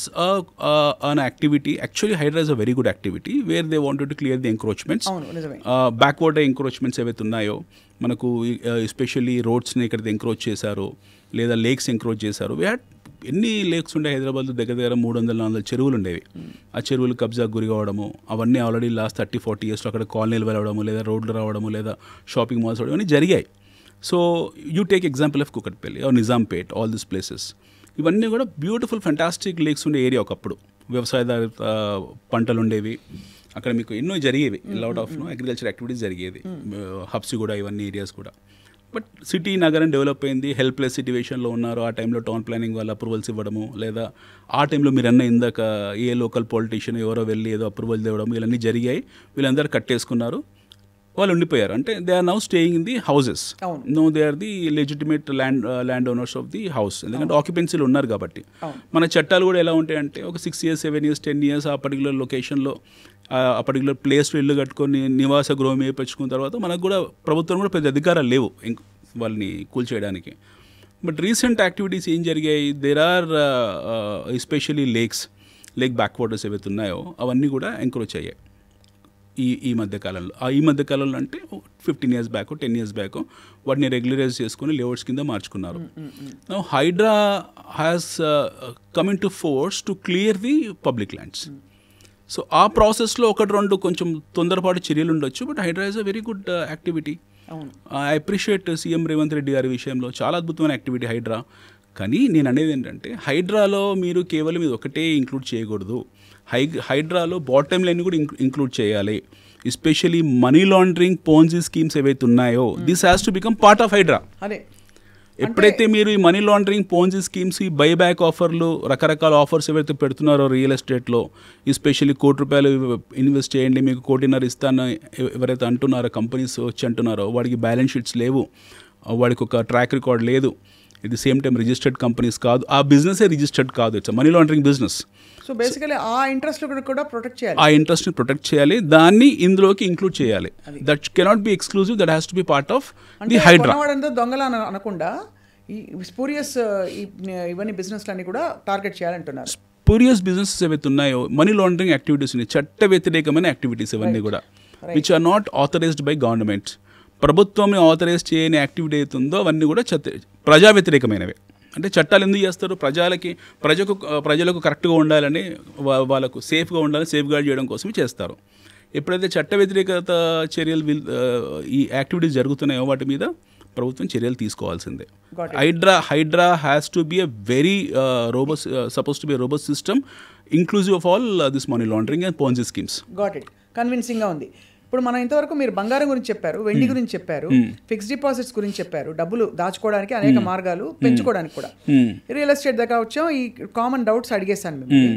an activity. Actually, Hydra is a very good activity where they wanted to clear the encroachments. Backward encroachments ఏవైతే ఉన్నాయో మనకు, especially రోడ్స్ని ఎక్కడైతే encroach చేశారో లేదా lakes encroach చేశారో. ఎన్ని lakes ఉండే హైదరాబాద్లో దగ్గర 300-400 చెరువులు ఉండేవి. ఆ చెరువులు కబ్జాకు గురి కావడము, అవన్నీ ఆల్రెడీ లాస్ట్ 30-40 yearsలో అక్కడ కాలనీలు వెళ్ళడము, లేదా రోడ్లు రావడము, లేదా షాపింగ్ మాల్స్ అవన్నీ జరిగాయి. So you take example of Kukatpally or Nizampet, all these places. ఇవన్నీ కూడా బ్యూటిఫుల్ ఫెంటాస్టిక్ లేక్స్ ఉండే ఏరియా ఒకప్పుడు. వ్యవసాయదారిత పంటలు ఉండేవి అక్కడ, మీకు ఎన్నో జరిగేవి. లాట్ ఆఫ్ అగ్రికల్చర్ యాక్టివిటీస్ జరిగేది. హబ్స్ కూడా, ఇవన్నీ ఏరియాస్ కూడా. బట్ సిటీ నగరం డెవలప్ అయింది, హెల్ప్లెస్ సిట్యువేషన్లో ఉన్నారు. ఆ టైంలో టౌన్ ప్లానింగ్ వాళ్ళు అప్రూవల్స్ ఇవ్వడము, లేదా ఆ టైంలో మీరు ఇందాక ఏ లోకల్ పొలిటీషియన్ ఎవరో వెళ్ళి ఏదో అప్రూవల్ తేవడం, ఇవన్నీ జరిగాయి. వీళ్ళందరూ కట్టేసుకున్నారు. వాళ్ళు ఉండిపోయారు. అంటే they are now staying in the houses. అవును. No they are the legitimate land owners of the house. ఎందుకంటే ఆక్యుపెన్సీలు ఉన్నారు కాబట్టి. అవును. మన చట్టాలు కూడా ఎలా ఉంటాయంటే ఒక 6 years 7 years 10 years ఆ పర్టికులర్ లొకేషన్లో ఆ పర్టికులర్ ప్లేస్లో ఇల్లు కట్టుకొని నివాస గృహం వేయించుకున్న తర్వాత మనకు కూడా ప్రభుత్వం కూడా పెద్ద అధికారాలు లేవు వాళ్ళని కూల్చేయడానికి. బట్ రీసెంట్ యాక్టివిటీస్ ఏం జరిగాయి, there are especially lake back waters ఏవైతే ఉన్నాయో అవన్నీ కూడా ఎంక్రోచ్ అయ్యాయి ఈ మధ్యకాలంలో. ఈ మధ్యకాలంలో అంటే 15 years బ్యాక్ 10 years బ్యాక్ వాటిని రెగ్యులరైజ్ చేసుకుని లేఅవుట్స్ కింద మార్చుకున్నారు. Hydraa has coming to force to clear the public lands. So ఆ ప్రాసెస్లో 1-2 కొంచెం తొందరపాటు చర్యలు ఉండొచ్చు. But Hydraa is a very good activity. I appreciate CM Revanth Reddy గారి విషయంలో చాలా అద్భుతమైన యాక్టివిటీ హైడ్రా. కానీ నేను అనేది ఏంటంటే హైడ్రాలో మీరు కేవలం ఇది ఒకటే ఇంక్లూడ్ చేయకూడదు. హైడ్రాలో బాటమ్ లైన్ కూడా ఇంక్లూడ్ చేయాలి. Especially money laundering Ponzi schemes ఏవైతే ఉన్నాయో this has to become part of HYDRAA. ఎప్పుడైతే మీరు ఈ మనీ లాండరింగ్ పోన్జీ స్కీమ్స్, ఈ బైబ్యాక్ ఆఫర్లు, రకరకాల ఆఫర్స్ ఏవైతే పెడుతున్నారో రియల్ ఎస్టేట్లో, ఎస్పెషల్లీ ₹1 ఇన్వెస్ట్ చేయండి మీకు 1.5 ఇస్తాను ఎవరైతే అంటున్నారో కంపెనీస్ వచ్చి అంటున్నారో వాడికి బ్యాలెన్స్ షీట్స్ లేవు, వాడికి ఒక ట్రాక్ రికార్డ్ లేదు, ఇది సేమ్ టైం రిజిస్టర్డ్ కంపెనీస్ కాదు, ఆ బిజినెసే రిజిస్టర్డ్ కాదు, it's money laundering business. So basically ఆ ఇంట్రెస్ట్ కూడా ప్రొటెక్ట్ చేయాలి, ఆ ఇంట్రెస్ట్ని ప్రొటెక్ట్ చేయాలి, దాన్ని ఇందులోకి ఇంక్లూడ్ చేయాలి. That cannot be exclusive, that has to be part of the HYDRAA. దొంగల అనకుండా ఈ స్పూరియస్ ఇవన్నీ బిజినెస్లన్నీ కూడా టార్గెట్ చేయాలంటున్నారు. స్పూరియస్ బిజినెసెస్ ఏవైతే ఉన్నాయో మనీ లాండరింగ్ యాక్టివిటీస్ ఉన్నాయి, చట్ట వ్యతిరేకమైన యాక్టివిటీస్ ఇవన్నీ కూడా, which are not authorized by government. ప్రభుత్వం ఆథరైజ్ చేయని యాక్టివిటీ అవుతుందో అవన్నీ కూడా ప్రజా వ్యతిరేకమైనవి. అంటే చట్టాలు ఎందుకు చేస్తారు, ప్రజలకు కరెక్ట్గా ఉండాలని, వాళ్ళకు సేఫ్గా ఉండాలని సేఫ్ గార్డ్ చేయడం కోసమే చేస్తారు. ఎప్పుడైతే చట్ట వ్యతిరేకత చర్యలు ఈ యాక్టివిటీస్ జరుగుతున్నాయో వాటి మీద ప్రభుత్వం చర్యలు తీసుకోవాల్సిందే. Hydraa has to be a very robust, suppose to be robust system inclusive of all this money laundering and Ponzi schemes. Got it, కన్విన్సింగ్గా ఉంది. ఇప్పుడు మనం ఇంతవరకు మీరు బంగారం గురించి చెప్పారు, వెండి గురించి చెప్పారు, ఫిక్స్డ్ డిపాజిట్స్ గురించి చెప్పారు, డబ్బులు దాచుకోవడానికి అనేక మార్గాలు, పెంచుకోవడానికి కూడా. రియల్ ఎస్టేట్ దగ్గర వచ్చాం, ఈ కామన్ డౌట్స్ అడిగేశాను మిమ్మల్ని.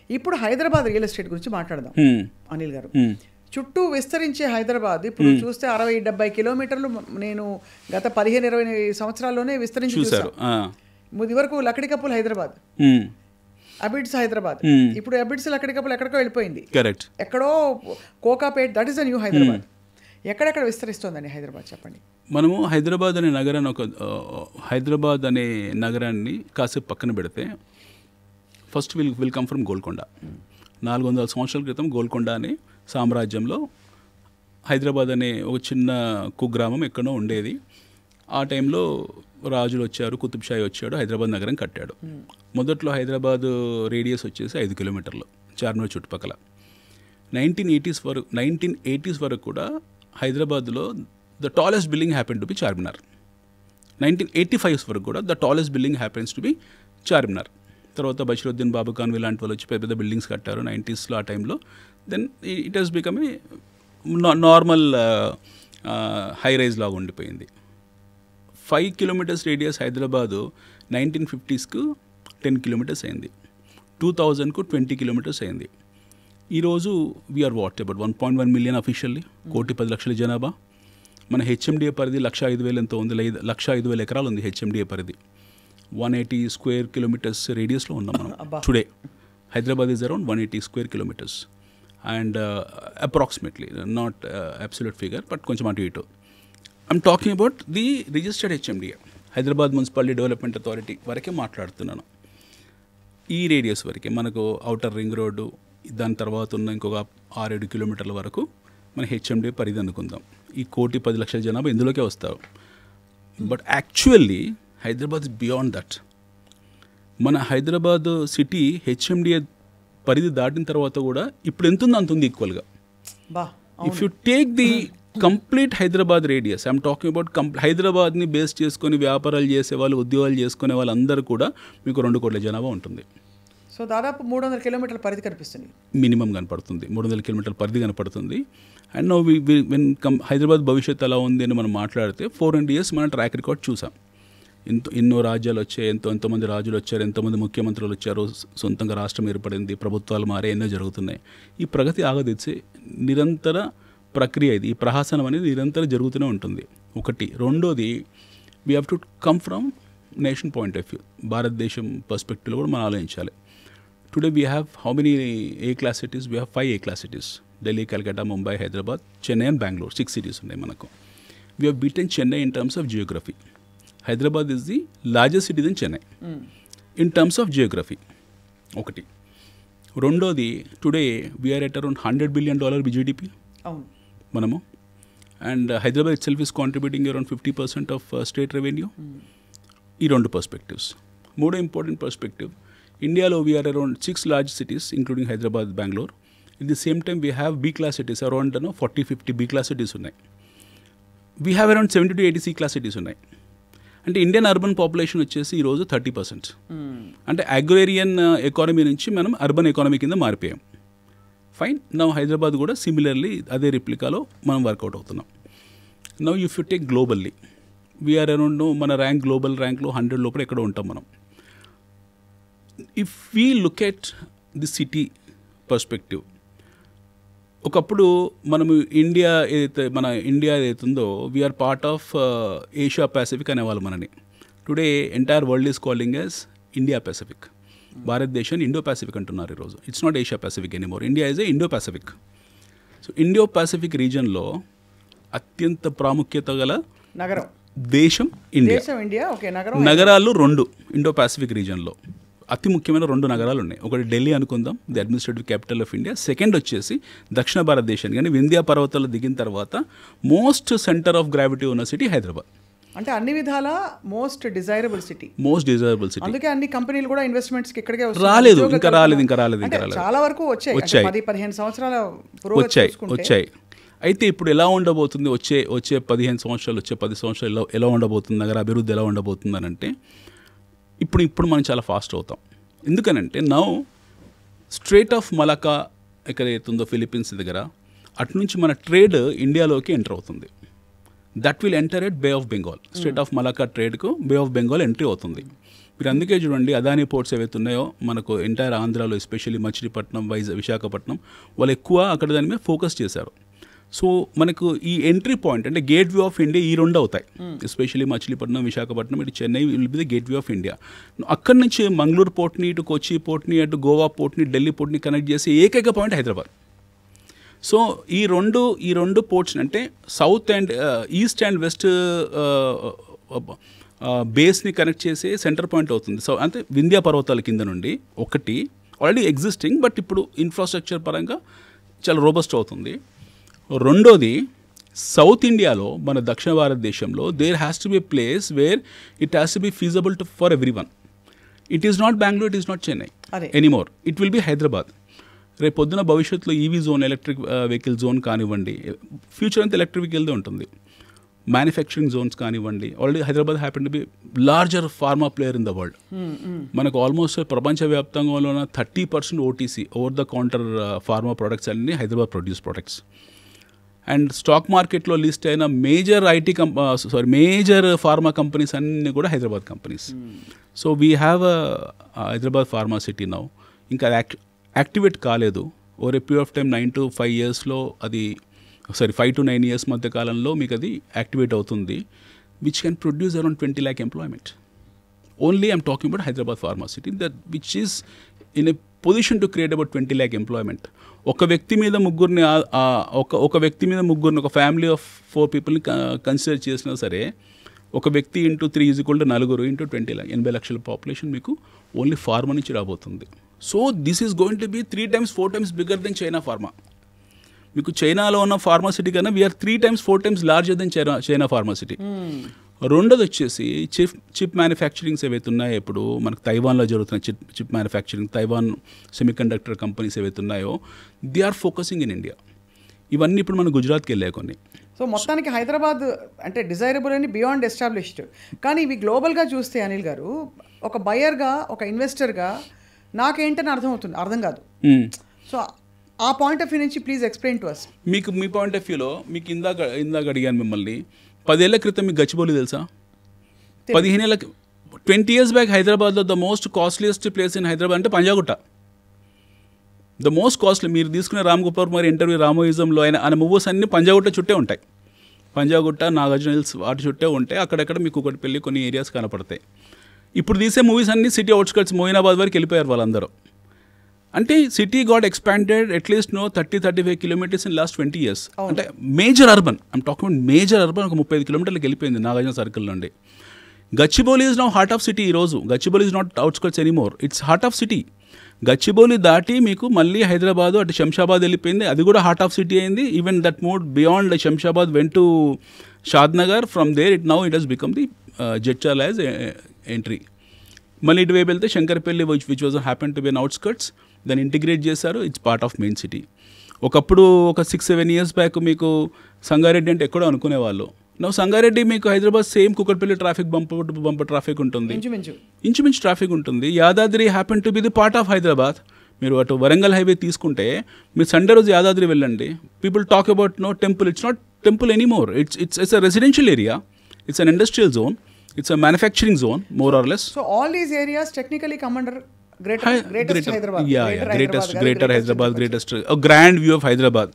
ఇప్పుడు హైదరాబాద్ రియల్ ఎస్టేట్ గురించి మాట్లాడదాం అనిల్ గారు. చుట్టూ విస్తరించే హైదరాబాద్ ఇప్పుడు చూస్తే 60-70 కిలోమీటర్లు నేను గత 15-20 సంవత్సరాల్లోనే విస్తరించి చూసాను. ఇది వరకు లకడికప్పుల్ హైదరాబాద్, అబిడ్స్ హైదరాబాద్, ఇప్పుడు అబిడ్స్ లకడికప్పులు ఎక్కడికో వెళ్ళిపోయింది, ఎక్కడో Kokapet, that is the new Hyderabad. ఎక్కడెక్కడ విస్తరిస్తోందని హైదరాబాద్ చెప్పండి. మనము హైదరాబాద్ అనే నగరాన్ని కాసేపు పక్కన పెడితే first will come from Golconda. 400 సంవత్సరాల క్రితం గోల్కొండ అనే సామ్రాజ్యంలో హైదరాబాద్ అనే ఒక చిన్న కుగ్రామం ఎక్కడో ఉండేది. ఆ టైంలో రాజులు వచ్చారు, కుతుబ్షాహి వచ్చాడు, హైదరాబాద్ నగరం కట్టాడు. మొదట్లో హైదరాబాద్ రేడియస్ వచ్చేసి 5 kilometers చార్మినార్ చుట్టుపక్కల. 1980s వరకు కూడా హైదరాబాద్లో the tallest building happen to B Charminar. 1985 వరకు కూడా the tallest building happens to be Charminar. తర్వాత బషీరుద్దీన్ బాబుఖాన్ ఇలాంటి వాళ్ళు వచ్చి పెద్ద బిల్డింగ్స్ కట్టారు 90s ఆ టైంలో. Then it has become a normal high rise లాగా ఉండిపోయింది. 5 kilometers radius Hyderabad 1950s 10 kilometers అయింది, 2000 20 kilometers అయింది. ఈరోజు వీఆర్ అబౌట్ 1.1 million అఫీషియల్లీ, 1,10,00,000 జనాభా. మన హెచ్ఎండిఏ పరిధి 1,05,000 ఎంతో ఉంది, 1,05,000 ఎకరాలు ఉంది హెచ్ఎండిఏ పరిధి. 180 square kilometers రేడియస్లో ఉన్నాం మనం today. Hyderabad is around 180 square kilometers and approximately, not absolute figure but కొంచెం అటు ఇటు. I'm talking about the registered HMDA, Hyderabad municipality development authority వరకే మాట్లాడుతున్నాను. ఈ రేడియస్ వరకే మనకు ఔటర్ రింగ్ రోడ్డు, దాని తర్వాత ఉన్న ఇంకొక 6-7 kilometers వరకు మన హెచ్ఎండిఏ పరిధి అనుకుందాం. ఈ 1,10,00,000 జనాభా ఇందులోకే వస్తారు. But actually Hyderabad is beyond that. మన హైదరాబాద్ సిటీ హెచ్ఎండిఏ పరిధి దాటిన తర్వాత కూడా ఇప్పుడు ఎంత ఉందో అంత ఉంది ఈక్వల్గా. If you take the complete Hyderabad radius, I'm talking about హైదరాబాద్ని బేస్ చేసుకొని వ్యాపారాలు చేసేవాళ్ళు, ఉద్యోగాలు చేసుకునే వాళ్ళందరూ కూడా మీకు 2 కోట్ల జనాభా ఉంటుంది. సో దాదాపు 300 kilometers పరిధి కనిపిస్తుంది, మినిమం కనపడుతుంది, 300 kilometers పరిధి కనపడుతుంది. అండ్ నో వెన్ హైదరాబాద్ భవిష్యత్తు ఎలా ఉంది అని మనం మాట్లాడితే 400 years మన ట్రాక్ రికార్డ్ చూసాం. ఎన్నో రాజ్యాలు వచ్చాయి, ఎంతోమంది రాజులు వచ్చారు, ఎంతోమంది ముఖ్యమంత్రులు వచ్చారు, సొంతంగా రాష్ట్రం ఏర్పడింది, ప్రభుత్వాలు మారే, ఎన్నో జరుగుతున్నాయి. ఈ ప్రగతి ఆగదిచ్చే నిరంతర ప్రక్రియ ఇది. ఈ ప్రహాసనం అనేది నిరంతరం జరుగుతూనే ఉంటుంది. ఒకటి. రెండోది, we have to come from nation point of view. భారతదేశం పర్స్పెక్టివ్లో కూడా మనం ఆలోచించాలి. Today we have how many A class cities? We have 5 A class cities. Delhi, Calcutta, Mumbai, Hyderabad, Chennai and Bengaluru. 6 cities ఉన్నాయి మనకు. We have beaten Chennai in terms of geography. Hyderabad is the largest city then Chennai in terms of geography. ఒకటి. రెండోది, today we are at around $100 billion GDP మనము. And Hyderabad itself is contributing around 50% of state revenue. ఈ 2 perspectives. మూడో important perspective, ఇండియాలో we are around 6 large cities including Hyderabad, Bengaluru. It the same time we have B class cities around 40-50 B class cities ఉన్నాయి. We have around 70-80 C class cities ఉన్నాయి. అంటే Indian urban population వచ్చేసి ఈరోజు 30%. అంటే agrarian economy నుంచి మనం urban economy కింద మారిపోయాం. Fine. Now Hyderabad కూడా సిమిలర్లీ అదే రిప్లికాలో మనం వర్కౌట్ అవుతున్నాం. Now if you take globally, we are around మన ర్యాంక్, గ్లోబల్ ర్యాంక్లో 100 లోపల ఎక్కడో ఉంటాం మనం. If we look at the city perspective, ఒకప్పుడు మనము ఇండియా ఏదైతే ఉందో we are part of Asia Pacific అనేవాళ్ళు మనని. Today entire world is calling as India Pacific. భారతదేశాన్ని ఇండో పసిఫిక్ అంటున్నారు ఈరోజు. It's not Asia Pacific anymore. India is a Indo Pacific. So Indo Pacific రీజన్లో అత్యంత ప్రాముఖ్యత గల నగరం దేశం ఇండియా. నగరాలు 2 ఇండో పసిఫిక్ రీజన్లో అతి ముఖ్యమైన 2 నగరాలు ఉన్నాయి. ఒకటి ఢిల్లీ అనుకుందాం, the administrative capital of India. Second వచ్చేసి దక్షిణ భారతదేశం కానీ వింధ్యా పర్వతాలు దిగిన తర్వాత మోస్ట్ సెంటర్ ఆఫ్ గ్రావిటీ ఉన్న సిటీ హైదరాబాద్. అంటే అన్ని విధాల మోస్ట్ డిజైరబుల్ సిటీ. అందుకే అన్ని కంపెనీలు కూడా ఇన్వెస్ట్మెంట్స్ కి ఇక్కడికే రాలేదు. చాలా వరకు వచ్చాయి. 10-15 సంవత్సరాల వచ్చాయి. అయితే ఇప్పుడు ఎలా ఉండబోతుంది? వచ్చే 15 సంవత్సరాలు, వచ్చే 10 సంవత్సరాలు ఎలా ఉండబోతుంది? నగర అభివృద్ధి ఎలా ఉండబోతుంది అని అంటే ఇప్పుడు మనం చాలా ఫాస్ట్ అవుతాం. ఎందుకనంటే నౌ స్ట్రేట్ ఆఫ్ మలకా ఎక్కడైతే ఉందో ఫిలిప్పీన్స్ దగ్గర, అటు నుంచి మన ట్రేడ్ ఇండియాలోకి ఎంటర్ అవుతుంది. That will enter at bay of Bengal. Strait of Malacca ట్రేడ్కు బే ఆఫ్ బెంగాల్ ఎంట్రీ అవుతుంది. మీరు అందుకే చూడండి, అదానీ పోర్ట్స్ ఏవైతే ఉన్నాయో మనకు ఎంటైర్ ఆంధ్రాలో, ఎస్పెషల్లీ మచిలీపట్నం, విశాఖపట్నం, వాళ్ళు ఎక్కువ అక్కడ దాని మీద ఫోకస్ చేశారు. సో మనకు ఈ ఎంట్రీ పాయింట్ అంటే గేట్ వే ఆఫ్ ఇండియా ఈ 2 అవుతాయి. ఎస్పెషల్లీ మచిలీపట్నం, విశాఖపట్నం, ఇటు Chennai will be the gateway of India. అక్కడి నుంచి మంగళూరు పోర్ట్ని, ఇటు కొచ్చి పోర్ట్ని, అటు గోవా పోర్ట్ని, ఢిల్లీ పోర్ట్ని కనెక్ట్ చేసే ఏకైక పాయింట్ హైదరాబాద్. సో ఈ రెండు పోర్ట్స్ అంటే south and east and west బేస్ని కనెక్ట్ చేసే సెంటర్ పాయింట్ అవుతుంది. సో అంటే వింధ్యా పర్వతాల కింద నుండి ఒకటి ఆల్రెడీ ఎగ్జిస్టింగ్, బట్ ఇప్పుడు ఇన్ఫ్రాస్ట్రక్చర్ పరంగా చాలా రోబస్ట్ అవుతుంది. రెండోది, సౌత్ ఇండియాలో మన దక్షిణ భారతదేశంలో there has to be place where it has to be feasible for everyone. It is not Bengaluru, it is not Chennai anymore. It will be Hyderabad. రేపు పొద్దున భవిష్యత్తులో EV zone, electric vehicle zone కానివ్వండి, ఫ్యూచర్ అంతా electric వెహికల్దే ఉంటుంది. Manufacturing zones కానివ్వండి. Already Hyderabad happen to be larger pharma player in the world. మనకు almost ప్రపంచవ్యాప్తంగా ఉన్న 30% OTC, over the counter pharma products అన్ని Hyderabad produce products. And stock మార్కెట్లో లిస్ట్ అయిన మేజర్ మేజర్ ఫార్మా కంపెనీస్ అన్నీ కూడా Hyderabad companies. So we have Hyderabad pharma city now. ఇంకా అది యాక్టివేట్ కాలేదు. Over a period of time 9 to 5 yearsలో అది 5 to 9 years మధ్య కాలంలో మీకు అది యాక్టివేట్ అవుతుంది, which can produce around 20 lakh employment. Only I'm talking about Hyderabad pharma city, that which is in a position to create about 20 lakh employment. ఒక వ్యక్తి మీద ముగ్గురిని ఒక ఫ్యామిలీ ఆఫ్ 4 peopleని కన్సిడర్ చేసినా సరే, ఒక వ్యక్తి ఇంటూ 3 = 4 ఇంటూ 20 lakh, 80 లక్షల పాపులేషన్ మీకు ఓన్లీ ఫార్మా నుంచి రాబోతుంది. So this is going to be 3 times 4 times bigger then China pharma. మీకు చైనాలో ఉన్న ఫార్మాసిటీ కన్నా we are 3 times 4 times larger then China pharma city. రెండోది వచ్చేసి చిప్ మ్యానుఫ్యాక్చరింగ్స్ ఏవైతే ఉన్నాయో, ఇప్పుడు మనకు తైవాన్లో జరుగుతున్న chip manufacturing, Taiwan semiconductor companies ఏవైతే ఉన్నాయో, they are focusing in India. ఇవన్నీ ఇప్పుడు మనం గుజరాత్కి వెళ్ళాయి కొన్ని. సో మొత్తానికి హైదరాబాద్ అంటే డిజైరబుల్ అని బియాండ్ ఎస్టాబ్లిష్డ్. కానీ ఇవి గ్లోబల్గా చూస్తే అనిల్ గారు, ఒక బయర్గా, ఒక ఇన్వెస్టర్గా నాకేంటని అర్థం కాదు. సో ఆ పాయింట్ ఆఫ్ వ్యూ నుంచి ప్లీజ్ ఎక్స్ప్లెయిన్ టు అస్. మీకు మీ పాయింట్ ఆఫ్ వ్యూలో మీకు ఇందాక అడిగాను మిమ్మల్ని, 10 ఏళ్ల క్రితం మీకు గచ్చిబౌలి తెలుసా? 15 ఏళ్ళ 20 years బ్యాక్ హైదరాబాద్లో the most costliest place in Hyderabad అంటే పంజాగుట్ట. The most costly. మీరు తీసుకునే రామ్ గోపాల్ వర్మ ఇంటర్వ్యూ రామోయిజంలో ఆయన మూవీస్ అన్ని పంజాగుట్ట చుట్టే ఉంటాయి. పంజాగుట్ట, నాగార్జున హిల్స్ వాటి చుట్టే ఉంటాయి. అక్కడెక్కడ మీకు కూకట్పల్లి కొన్ని ఏరియాస్ కనపడతాయి. ఇప్పుడు తీసే మూవీస్ అన్ని సిటీ అవుట్స్కట్స్ మోయినాబాద్ వరకు వెళ్ళిపోయారు వాళ్ళందరూ. అంటే city got expanded at least 30-35 kilometres in last 20 years. అంటే major urban, I'm talking about major urban ఒక 35 కిలోమీటర్లకు వెళ్ళిపోయింది నాగార్జున సర్కిల్ నుండి. Gachibowli is now heart of city. ఈరోజు Gachibowli is not outskirts anymore, it's heart of city. Gachibowli దాటి మీకు మళ్ళీ హైదరాబాద్ అటు శంషాబాద్ వెళ్ళిపోయింది, అది కూడా హార్ట్ ఆఫ్ సిటీ అయింది. Even that moved beyond Shamshabad went to Shadnagar. From there it has become the Jadcherla as entry. మళ్ళీ ఇటువైపు వెళ్తే Shankarpally which was happen to be an outskirts, దాన్ని ఇంటిగ్రేట్ చేశారు. It's part of main city. ఒకప్పుడు ఒక 6-7 years బ్యాక్ మీకు సంగారెడ్డి అంటే ఎక్కడో అనుకునేవాళ్ళు. నవ్వు సంగారెడ్డి మీకు Hyderabad same Kukatpally traffic bumper traffic ఉంటుంది, ఇంచుమించు ట్రాఫిక్ ఉంటుంది. Yadadri happen to be the part of Hyderabad. మీరు అటు వరంగల్ హైవే తీసుకుంటే మీరు సండే రోజు యాదాద్రి వెళ్ళండి, people talk about no temple. It's not temple anymore, it's a residential area, it's an industrial zone, it's a manufacturing zone more or less. So all these areas technically come under greater Hyderabad. Greater Hyderabad, greatest, a grand view of Hyderabad.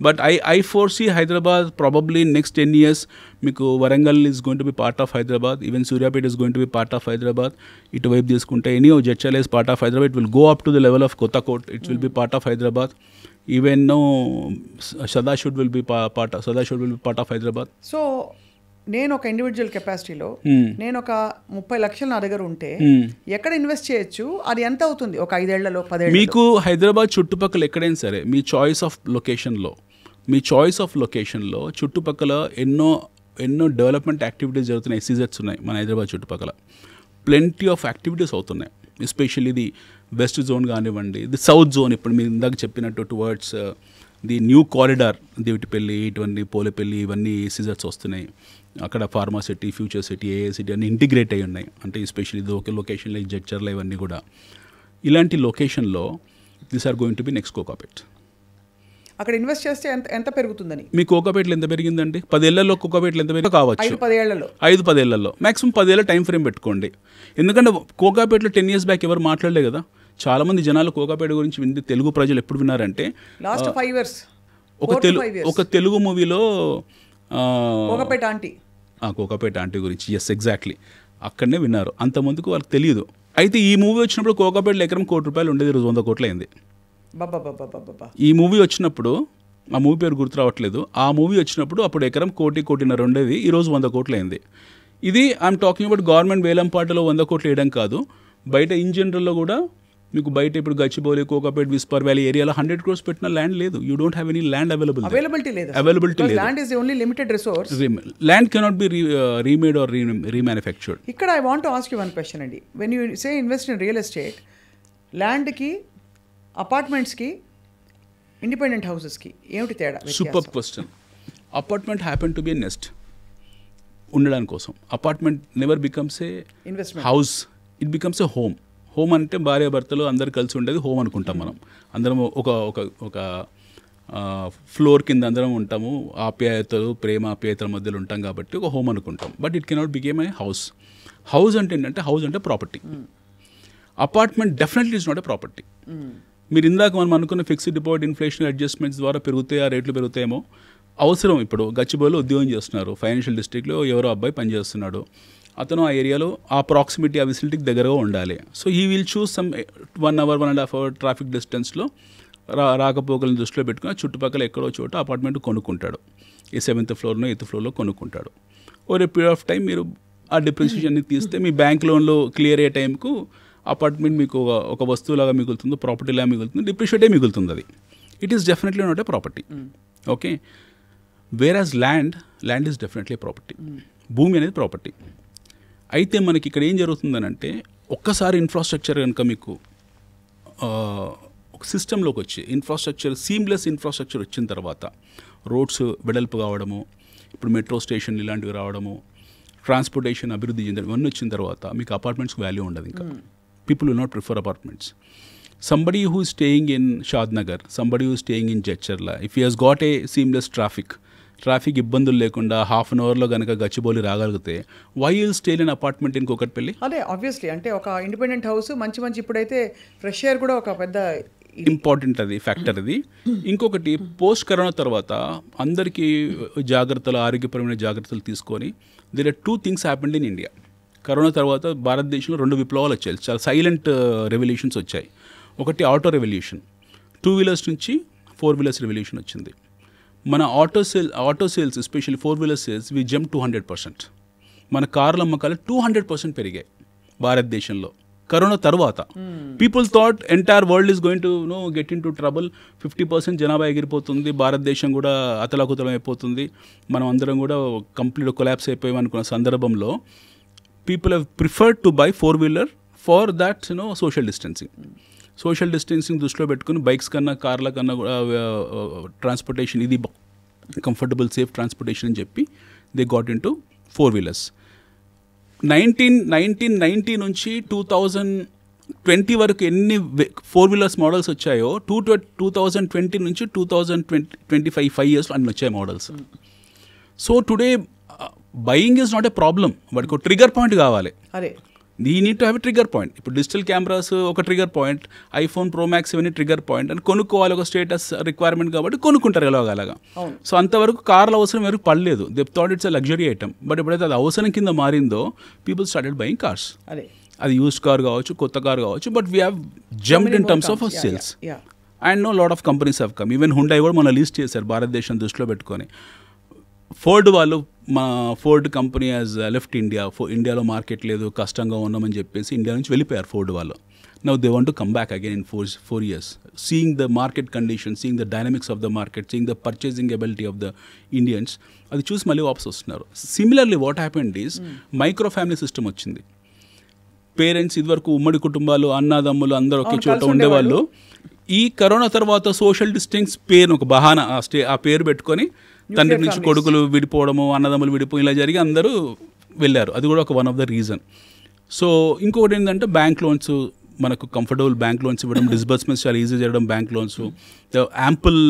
But I foresee Hyderabad probably in next 10 years మీకు Warangal is going to be part of Hyderabad, even Suryapet is going to be part of Hyderabad. ఇటువైపు తీసుకుంటే any of Jadcherla is part of Hyderabad. It will go up to the level of Kothakot, it will be part of Hyderabad. Even now Sadashud will be part of Hyderabad. So నేను ఒక individual కెపాసిటీలో నేను ఒక 30 లక్షలు నా దగ్గర ఉంటే ఎక్కడ invest చేయొచ్చు, అది ఎంత అవుతుంది ఒక 5 ఏళ్లలో 10 ఏళ్లలో? మీకు హైదరాబాద్ చుట్టుపక్కల ఎక్కడైనా సరే మీ చాయిస్ ఆఫ్ లొకేషన్లో చుట్టుపక్కల ఎన్నో డెవలప్మెంట్ యాక్టివిటీస్ జరుగుతున్నాయి. ఎస్సీజెడ్స్ ఉన్నాయి మన హైదరాబాద్ చుట్టుపక్కల, ప్లెంటీ ఆఫ్ యాక్టివిటీస్ అవుతున్నాయి. ఎస్పెషల్లీ ది వెస్ట్ జోన్ కానివ్వండి, ది సౌత్ జోన్, ఇప్పుడు మీరు ఇందాక చెప్పినట్టు towards the new corridor, Divitipalli, ఇటువంటి పోలేపల్లి, ఇవన్నీ ఎస్సీజెడ్స్ వస్తున్నాయి. అక్కడ ఫార్మా సిటీ, ఫ్యూచర్ సిటీ, ఏఏ సిటీ అన్నీ ఇంటిగ్రేట్ అయ్యి ఉన్నాయి. అంటే ఎస్పెషల్లీ ఇది ఒక లొకేషన్ లైక్ జడ్చర్ల, ఇవన్నీ కూడా ఇలాంటి లొకేషన్లో this are going to be next Kokapet. అక్కడ ఇన్వెస్ట్ చేస్తే ఎంత పెరుగుతుందని? మీ కోకాపేట్లో ఎంత పెరిగిందండి? 10 ఏళ్లలో కోకాపేట్లో ఎంత పెరిగి కావచ్చు? 5-10 ఏళ్లలో మ్యాక్సిమం 10 ఏళ్ళ టైం ఫ్రేమ్ పెట్టుకోండి. ఎందుకంటే కోకాపేట్లో 10 years బ్యాక్ ఎవరు మాట్లాడలే కదా. చాలామంది జనాలు కోకాపేట గురించి వింది, తెలుగు ప్రజలు ఎప్పుడు విన్నారంటే లాస్ట్ 5 years ఒక తెలుగు మూవీలో కోకాపేట ఆంటీ గురించి, ఎస్ ఎగ్జాక్ట్లీ, అక్కడనే విన్నారు. అంతమందికి వాళ్ళకి తెలియదు. అయితే ఈ మూవీ వచ్చినప్పుడు కోకాపేటలో ఎకరం ₹1 ఉండేది, ఈరోజు 100 కోట్లు అయింది. ఈ మూవీ వచ్చినప్పుడు, ఆ మూవీ పేరు గుర్తు రావట్లేదు, ఆ మూవీ వచ్చినప్పుడు అప్పుడు ఎకరం 1-1.5 ఉండేది, ఈరోజు 100 కోట్లు అయింది. ఇది ఐఎమ్ టాకింగ్ అబౌట్ గవర్నమెంట్ వేలంపాటలో 100 కోట్లు వేయడం కాదు, బయట ఇన్ జనరల్లో కూడా మీకు బయట ఇప్పుడు గచ్చిబౌలి, కోకాపేట్, విస్పర్ వ్యాలీ ఏరియాలో 100 crores పెట్టిన ల్యాండ్ లేదు. You don't have any land availability లేదు. Land is the only limited resource. Land cannot be remade or remanufactured. ఇక్కడ I want to ask you one question అండి. When you say invest in real estate, ల్యాండ్కి, అపార్ట్మెంట్స్కి, independent హౌసెస్కి ఏమిటి తేడా? Super question. Apartment happen to be a nest ఉండడానికి కోసం. Apartment never becomes a house, it becomes a home. Home అంటే భార్య భర్తలు అందరు కలిసి ఉండేది హోమ్ అనుకుంటాం మనం. అందరం ఒక ఫ్లోర్ కింద అందరం ఉంటాము, ఆప్యాయతలు, ప్రేమ ఆప్యాయతల మధ్యలో ఉంటాం కాబట్టి ఒక హోమ్ అనుకుంటాం. But it cannot became a house. House అంటే ఏంటంటే, హౌస్ అంటే property. Apartment definitely is not a property. మీరు ఇందాక మనం అనుకున్న ఫిక్స్డ్ డిపాజిట్, ఇన్ఫ్లేషన్ అడ్జస్ట్మెంట్స్ ద్వారా పెరుగుతాయి, ఆ రేట్లు పెరుగుతాయేమో. అవసరం. ఇప్పుడు గచ్చిబౌలిలో ఉద్యోగం చేస్తున్నారు, ఫైనాన్షియల్ డిస్ట్రిక్ట్లో ఎవరో అబ్బాయి పనిచేస్తున్నాడు, అతను ఆ ఏరియాలో ఆ ప్రాక్సిమిటీ, ఆ విసిలిటీకి దగ్గరగా ఉండాలి. So he will choose some 1 hour 1.5 hour traffic డిస్టెన్స్లో రాకపోకలను దృష్టిలో పెట్టుకుని చుట్టుపక్కల ఎక్కడో చోట అపార్ట్మెంట్ కొనుక్కుంటాడు. ఈ 7th floorలో 8th floorలో కొనుక్కుంటాడు. Over a period of time మీరు ఆ డిప్రిసియేషన్ని తీస్తే మీ బ్యాంక్ లోన్లో క్లియర్ అయ్యే టైంకు అపార్ట్మెంట్ మీకు ఒక వస్తువులాగా మిగులుతుంది, ప్రాపర్టీలాగా మిగులుతుంది, డిప్రిషియేటే మిగులుతుంది. అది it is definitely not a property. Okay, whereas land is definitely property. భూమి అనేది ప్రాపర్టీ. అయితే మనకి ఇక్కడ ఏం జరుగుతుందని అంటే, ఒక్కసారి ఇన్ఫ్రాస్ట్రక్చర్ కనుక మీకు ఒక సిస్టంలోకి వచ్చి సీమ్లెస్ ఇన్ఫ్రాస్ట్రక్చర్ వచ్చిన తర్వాత, రోడ్స్ వెడల్పు కావడము, ఇప్పుడు మెట్రో స్టేషన్ ఇలాంటివి రావడము, ట్రాన్స్పోర్టేషన్ అభివృద్ధి చెందడం, ఇవన్నీ వచ్చిన తర్వాత మీకు అపార్ట్మెంట్స్కి వాల్యూ ఉండదు. ఇంకా people will not prefer apartments. somebody who is staying in Shadnagar, somebody who is staying in Jadcherla, if he has got a seamless traffic ఇబ్బందులు లేకుండా 1/2 hourలో కనుక గచ్చిబౌలి రాగలిగితే, why will stay in apartment in Kukatpally? అదే obviously. అంటే ఒక independent house మంచి ఇప్పుడైతే ఫ్రెష్ ఎయిర్ కూడా ఒక పెద్ద ఇంపార్టెంట్ అది ఫ్యాక్టర్ అది. ఇంకొకటి పోస్ట్ కరోనా తర్వాత అందరికీ జాగ్రత్తలు, ఆరోగ్యపరమైన జాగ్రత్తలు తీసుకొని there are 2 things happened in India. Corona తర్వాత భారతదేశంలో 2 విప్లవాలు వచ్చాయి, చాలా సైలెంట్ రెవల్యూషన్స్ వచ్చాయి. ఒకటి ఆటో రెవల్యూషన్, 2 wheelers నుంచి 4 wheelers రెవల్యూషన్ వచ్చింది. మన auto sales especially 4 wheeler sales we jump 200%. మన కార్ల అమ్మకాలు 200% పెరిగాయి భారతదేశంలో కరోనా తర్వాత. People thought entire world is going to get in to trouble, 50% జనాభా ఎగిరిపోతుంది, భారతదేశం కూడా అతలాకుతలం అయిపోతుంది, మనం అందరం కూడా కంప్లీట్ కొలాప్స్ అయిపోయాం అనుకున్న సందర్భంలో people have preferred to buy 4 wheeler for that social distancing దృష్టిలో పెట్టుకుని బైక్స్ కన్నా కార్ల కన్నా ట్రాన్స్పోర్టేషన్ ఇది కంఫర్టబుల్ సేఫ్ ట్రాన్స్పోర్టేషన్ అని చెప్పి they got in to 4 wheelers. 1990 నుంచి 2020 వరకు ఎన్ని 4 wheelers మోడల్స్ వచ్చాయో 2020 నుంచి 2025 5 years అన్ని వచ్చాయి models. So today buying is not a problem, వాడికి ఒక ట్రిగర్ పాయింట్ కావాలి. You need to have a trigger point. ఇప్పుడు డిజిటల్ కెమెరాస్ ఒక trigger point, iPhone pro max ఇవన్నీ ట్రిగర్ పాయింట్ అని కొనుక్కోవాలి, ఒక స్టేటస్ రిక్వైర్మెంట్ కాబట్టి కొనుక్కుంటారు ఎలాగలాగా. సో అంతవరకు కార్ల అవసరం ఎవరికి పడలేదు, they thought it's a luxury item. But ఎప్పుడైతే అది అవసరం కింద మారిందో పీపుల్ స్టార్టెడ్ బయింగ్ కార్స్. అది యూస్డ్ కార్ కావచ్చు, కొత్త కార్ కావచ్చు, but we have jumped in terms of sales. And no lot of companies have come. Even Hyundai కూడా మన లిస్ట్ చేశారు భారతదేశం దృష్టిలో పెట్టుకొని. ఫోర్డ్ వాళ్ళు, మా Ford company as left India, ఇండియాలో మార్కెట్ లేదు, కష్టంగా ఉన్నామని చెప్పేసి ఇండియా నుంచి వెళ్ళిపోయారు ఫోర్డ్ వాళ్ళు. Now they want to come back again in 4 years, seeing the market condition, seeing the dynamics of the market, seeing the purchasing ability of the Indians, అది చూసి మళ్ళీ వాపస్ వస్తున్నారు. Similarly what happened is micro family system వచ్చింది. Parents ఇదివరకు ఉమ్మడి కుటుంబాలు, అన్నదమ్ములు అందరూ ఒకే చోట ఉండేవాళ్ళు. ఈ కరోనా తర్వాత సోషల్ డిస్టెన్స్ పేరు ఒక బహానా, ఆ పేరు పెట్టుకొని తండ్రి నుంచి కొడుకులు విడిపోవడము, అన్నదమ్ములు విడిపోయి ఇలా జరిగి అందరూ వెళ్ళారు. అది కూడా ఒక one of the reason. So ఇంకొకటి ఏంటంటే బ్యాంక్ లోన్స్, మనకు కంఫర్టబుల్ బ్యాంక్ లోన్స్ ఇవ్వడం, డిస్బర్స్మెంట్స్ చాలా ఈజీ చేయడం bank loans, ample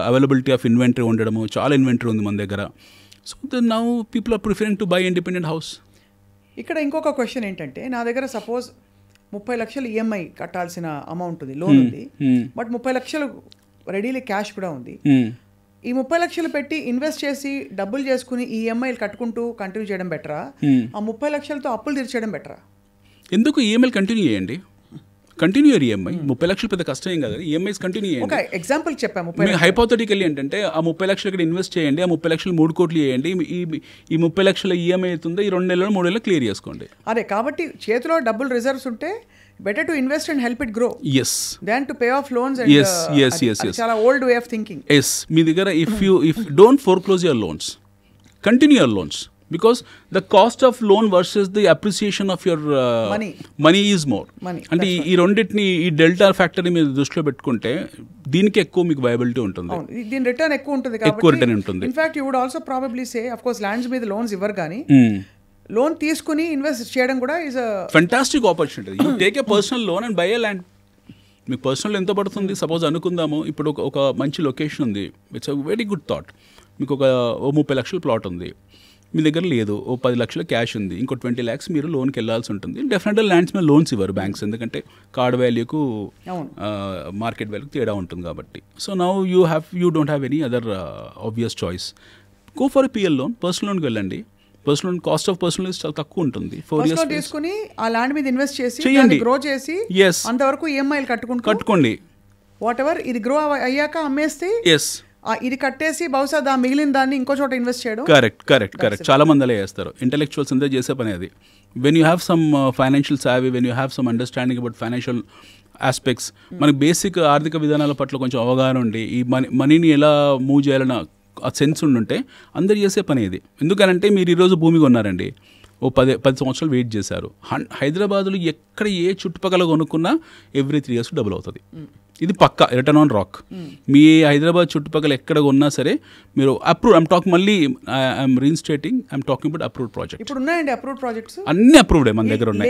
availability of inventory ఉండడము, చాలా ఇన్వెంటరీ ఉంది మన దగ్గర. So now people are preferring to buy independent house. ఇక్కడ ఇంకొక క్వశ్చన్ ఏంటంటే, నా దగ్గర సపోజ్ 30 లక్షలు ఈఎంఐ కట్టాల్సిన అమౌంట్ ఉంది, లోన్ ఉంది, బట్ 30 లక్షలు రెడీలీ క్యాష్ కూడా ఉంది. ఈ 30 లక్షలు పెట్టి ఇన్వెస్ట్ చేసి డబ్బులు చేసుకుని ఈ ఈఎంఐలు కట్టుకుంటూ కంటిన్యూ చేయడం బెటరా, ఆ 30 లక్షలతో అప్పులు తీర్చేయడం బెటరా? ఎందుకు ఈఎంఐలు కంటిన్యూ చేయండి, కంటిన్యూ ఈఎంఐ. 30 లక్షలు పెద్ద కష్టం ఏం కదా, ఈఎంఐస్ కంటిన్యూ చేయండి. ఒక ఎగ్జాంపుల్ చెప్పాము, హైపోథెటికల్లీ ఏంటంటే ఆ 30 లక్షలు ఇక్కడ ఇన్వెస్ట్ చేయండి, ఆ 30 లక్షలు 3 కోట్లు చేయండి, ఈ 30 లక్షల ఈఎంఐ అవుతుందో ఈ 2 నెలలు 3 నెలలు క్లియర్ చేసుకోండి. అదే కాబట్టి చేతిలో డబ్బులు రిజర్వ్స్ ఉంటే better to invest and help it grow. Yes. Than to pay off loans and yes. Chala old way of thinking. Yes. మీ దగ్గర if don't foreclose your loans, continue your loans, because the cost of loan versus the appreciation of your money is more. అంటే ఈ రెండింటిని, ఈ delta ఫ్యాక్టర్ని మీరు దృష్టిలో పెట్టుకుంటే దీనికి ఎక్కువ మీకు వయబిలిటీ ఉంటుంది, దీని రిటర్న్ ఎక్కువ ఉంటుంది, ఎక్కువ రిటర్న్ ఉంటుంది. In fact you would also probably say, of course lands మీద లోన్స్ ఇవ్వరు కానీ లోన్ తీసుకుని ఇన్వెస్ట్ చేయడం కూడా is a fantastic opportunity. You take a personal loan and buy a land. మీకు పర్సనల్ ఎంత పడుతుంది, సపోజ్ అనుకుందాము ఇప్పుడు ఒక మంచి లొకేషన్ ఉంది, it's a very good thought. మీకు ఒక 30 లక్షల ప్లాట్ ఉంది, మీ దగ్గర లేదు, 10 లక్షల క్యాష్ ఉంది, ఇంకో 20 lakhs మీరు లోన్కి వెళ్ళాల్సి ఉంటుంది. డెఫినెట్గా ల్యాండ్స్ మీద లోన్స్ ఇవ్వరు బ్యాంక్స్, ఎందుకంటే కార్డ్ వాల్యూకు మార్కెట్ వాల్యూకి తేడా ఉంటుంది కాబట్టి. So now you don't have any other obvious choice. Go for a PL loan, personal లోన్కి వెళ్ళండి. పర్సనల్ కాస్ట్ ఆఫ్ పర్సనల్ చాలా తక్కువ ఉంటుంది. 4 years తీసుకుని ఆ ల్యాండ్ మీద ఇన్వెస్ట్ చేసి గ్రో చేసి అంతవరకు ఈఎంఐలు కట్టుకోండి. వాట్ ఎవర్ ఇది గ్రో అయ్యాక అమ్మేస్తే ఇది కట్టేసి బహుశా మిగిలిన దాన్ని ఇంకో చోట ఇన్వెస్ట్ చేయడం. కరెక్ట్. చాలా మంది అలా చేస్తారు, ఇంటెలెక్చువల్స్ అంతా చేసే పని అది. When you have some financial savvy, when you have some understanding about financial aspects, మనకి బేసిక్ ఆర్థిక విధానాల పట్ల కొంచెం అవగాహన ఉండి ఈ మనీని ఎలా మూవ్ చేయాలన్న ఆ సెన్స్ ఉండుంటే అందరు చేసే పని ఇది. ఎందుకనంటే మీరు ఈరోజు భూమి కొన్నారండి, ఓ 10 సంవత్సరాలు వెయిట్ చేశారు. హైదరాబాద్లో ఎక్కడ ఏ చుట్టుపక్కల కొనుక్కున్నా ఎవ్రీ 3 years డబుల్ అవుతుంది. ఇది పక్కా రిటర్న్ ఆన్ రాక్. మీ హైదరాబాద్ చుట్టుపక్కల ఎక్కడ కొన్నా సరే మీరు అప్రూవ్, ఐమ్ టాకింగ్ మళ్ళీ I'm reinstating, I'm talking about approved project. ఇప్పుడు ఉన్నాయండి అప్రూవ్డ్ ప్రాజెక్ట్స్, అన్ని అప్రూవ్డే మన దగ్గర ఉన్నాయి.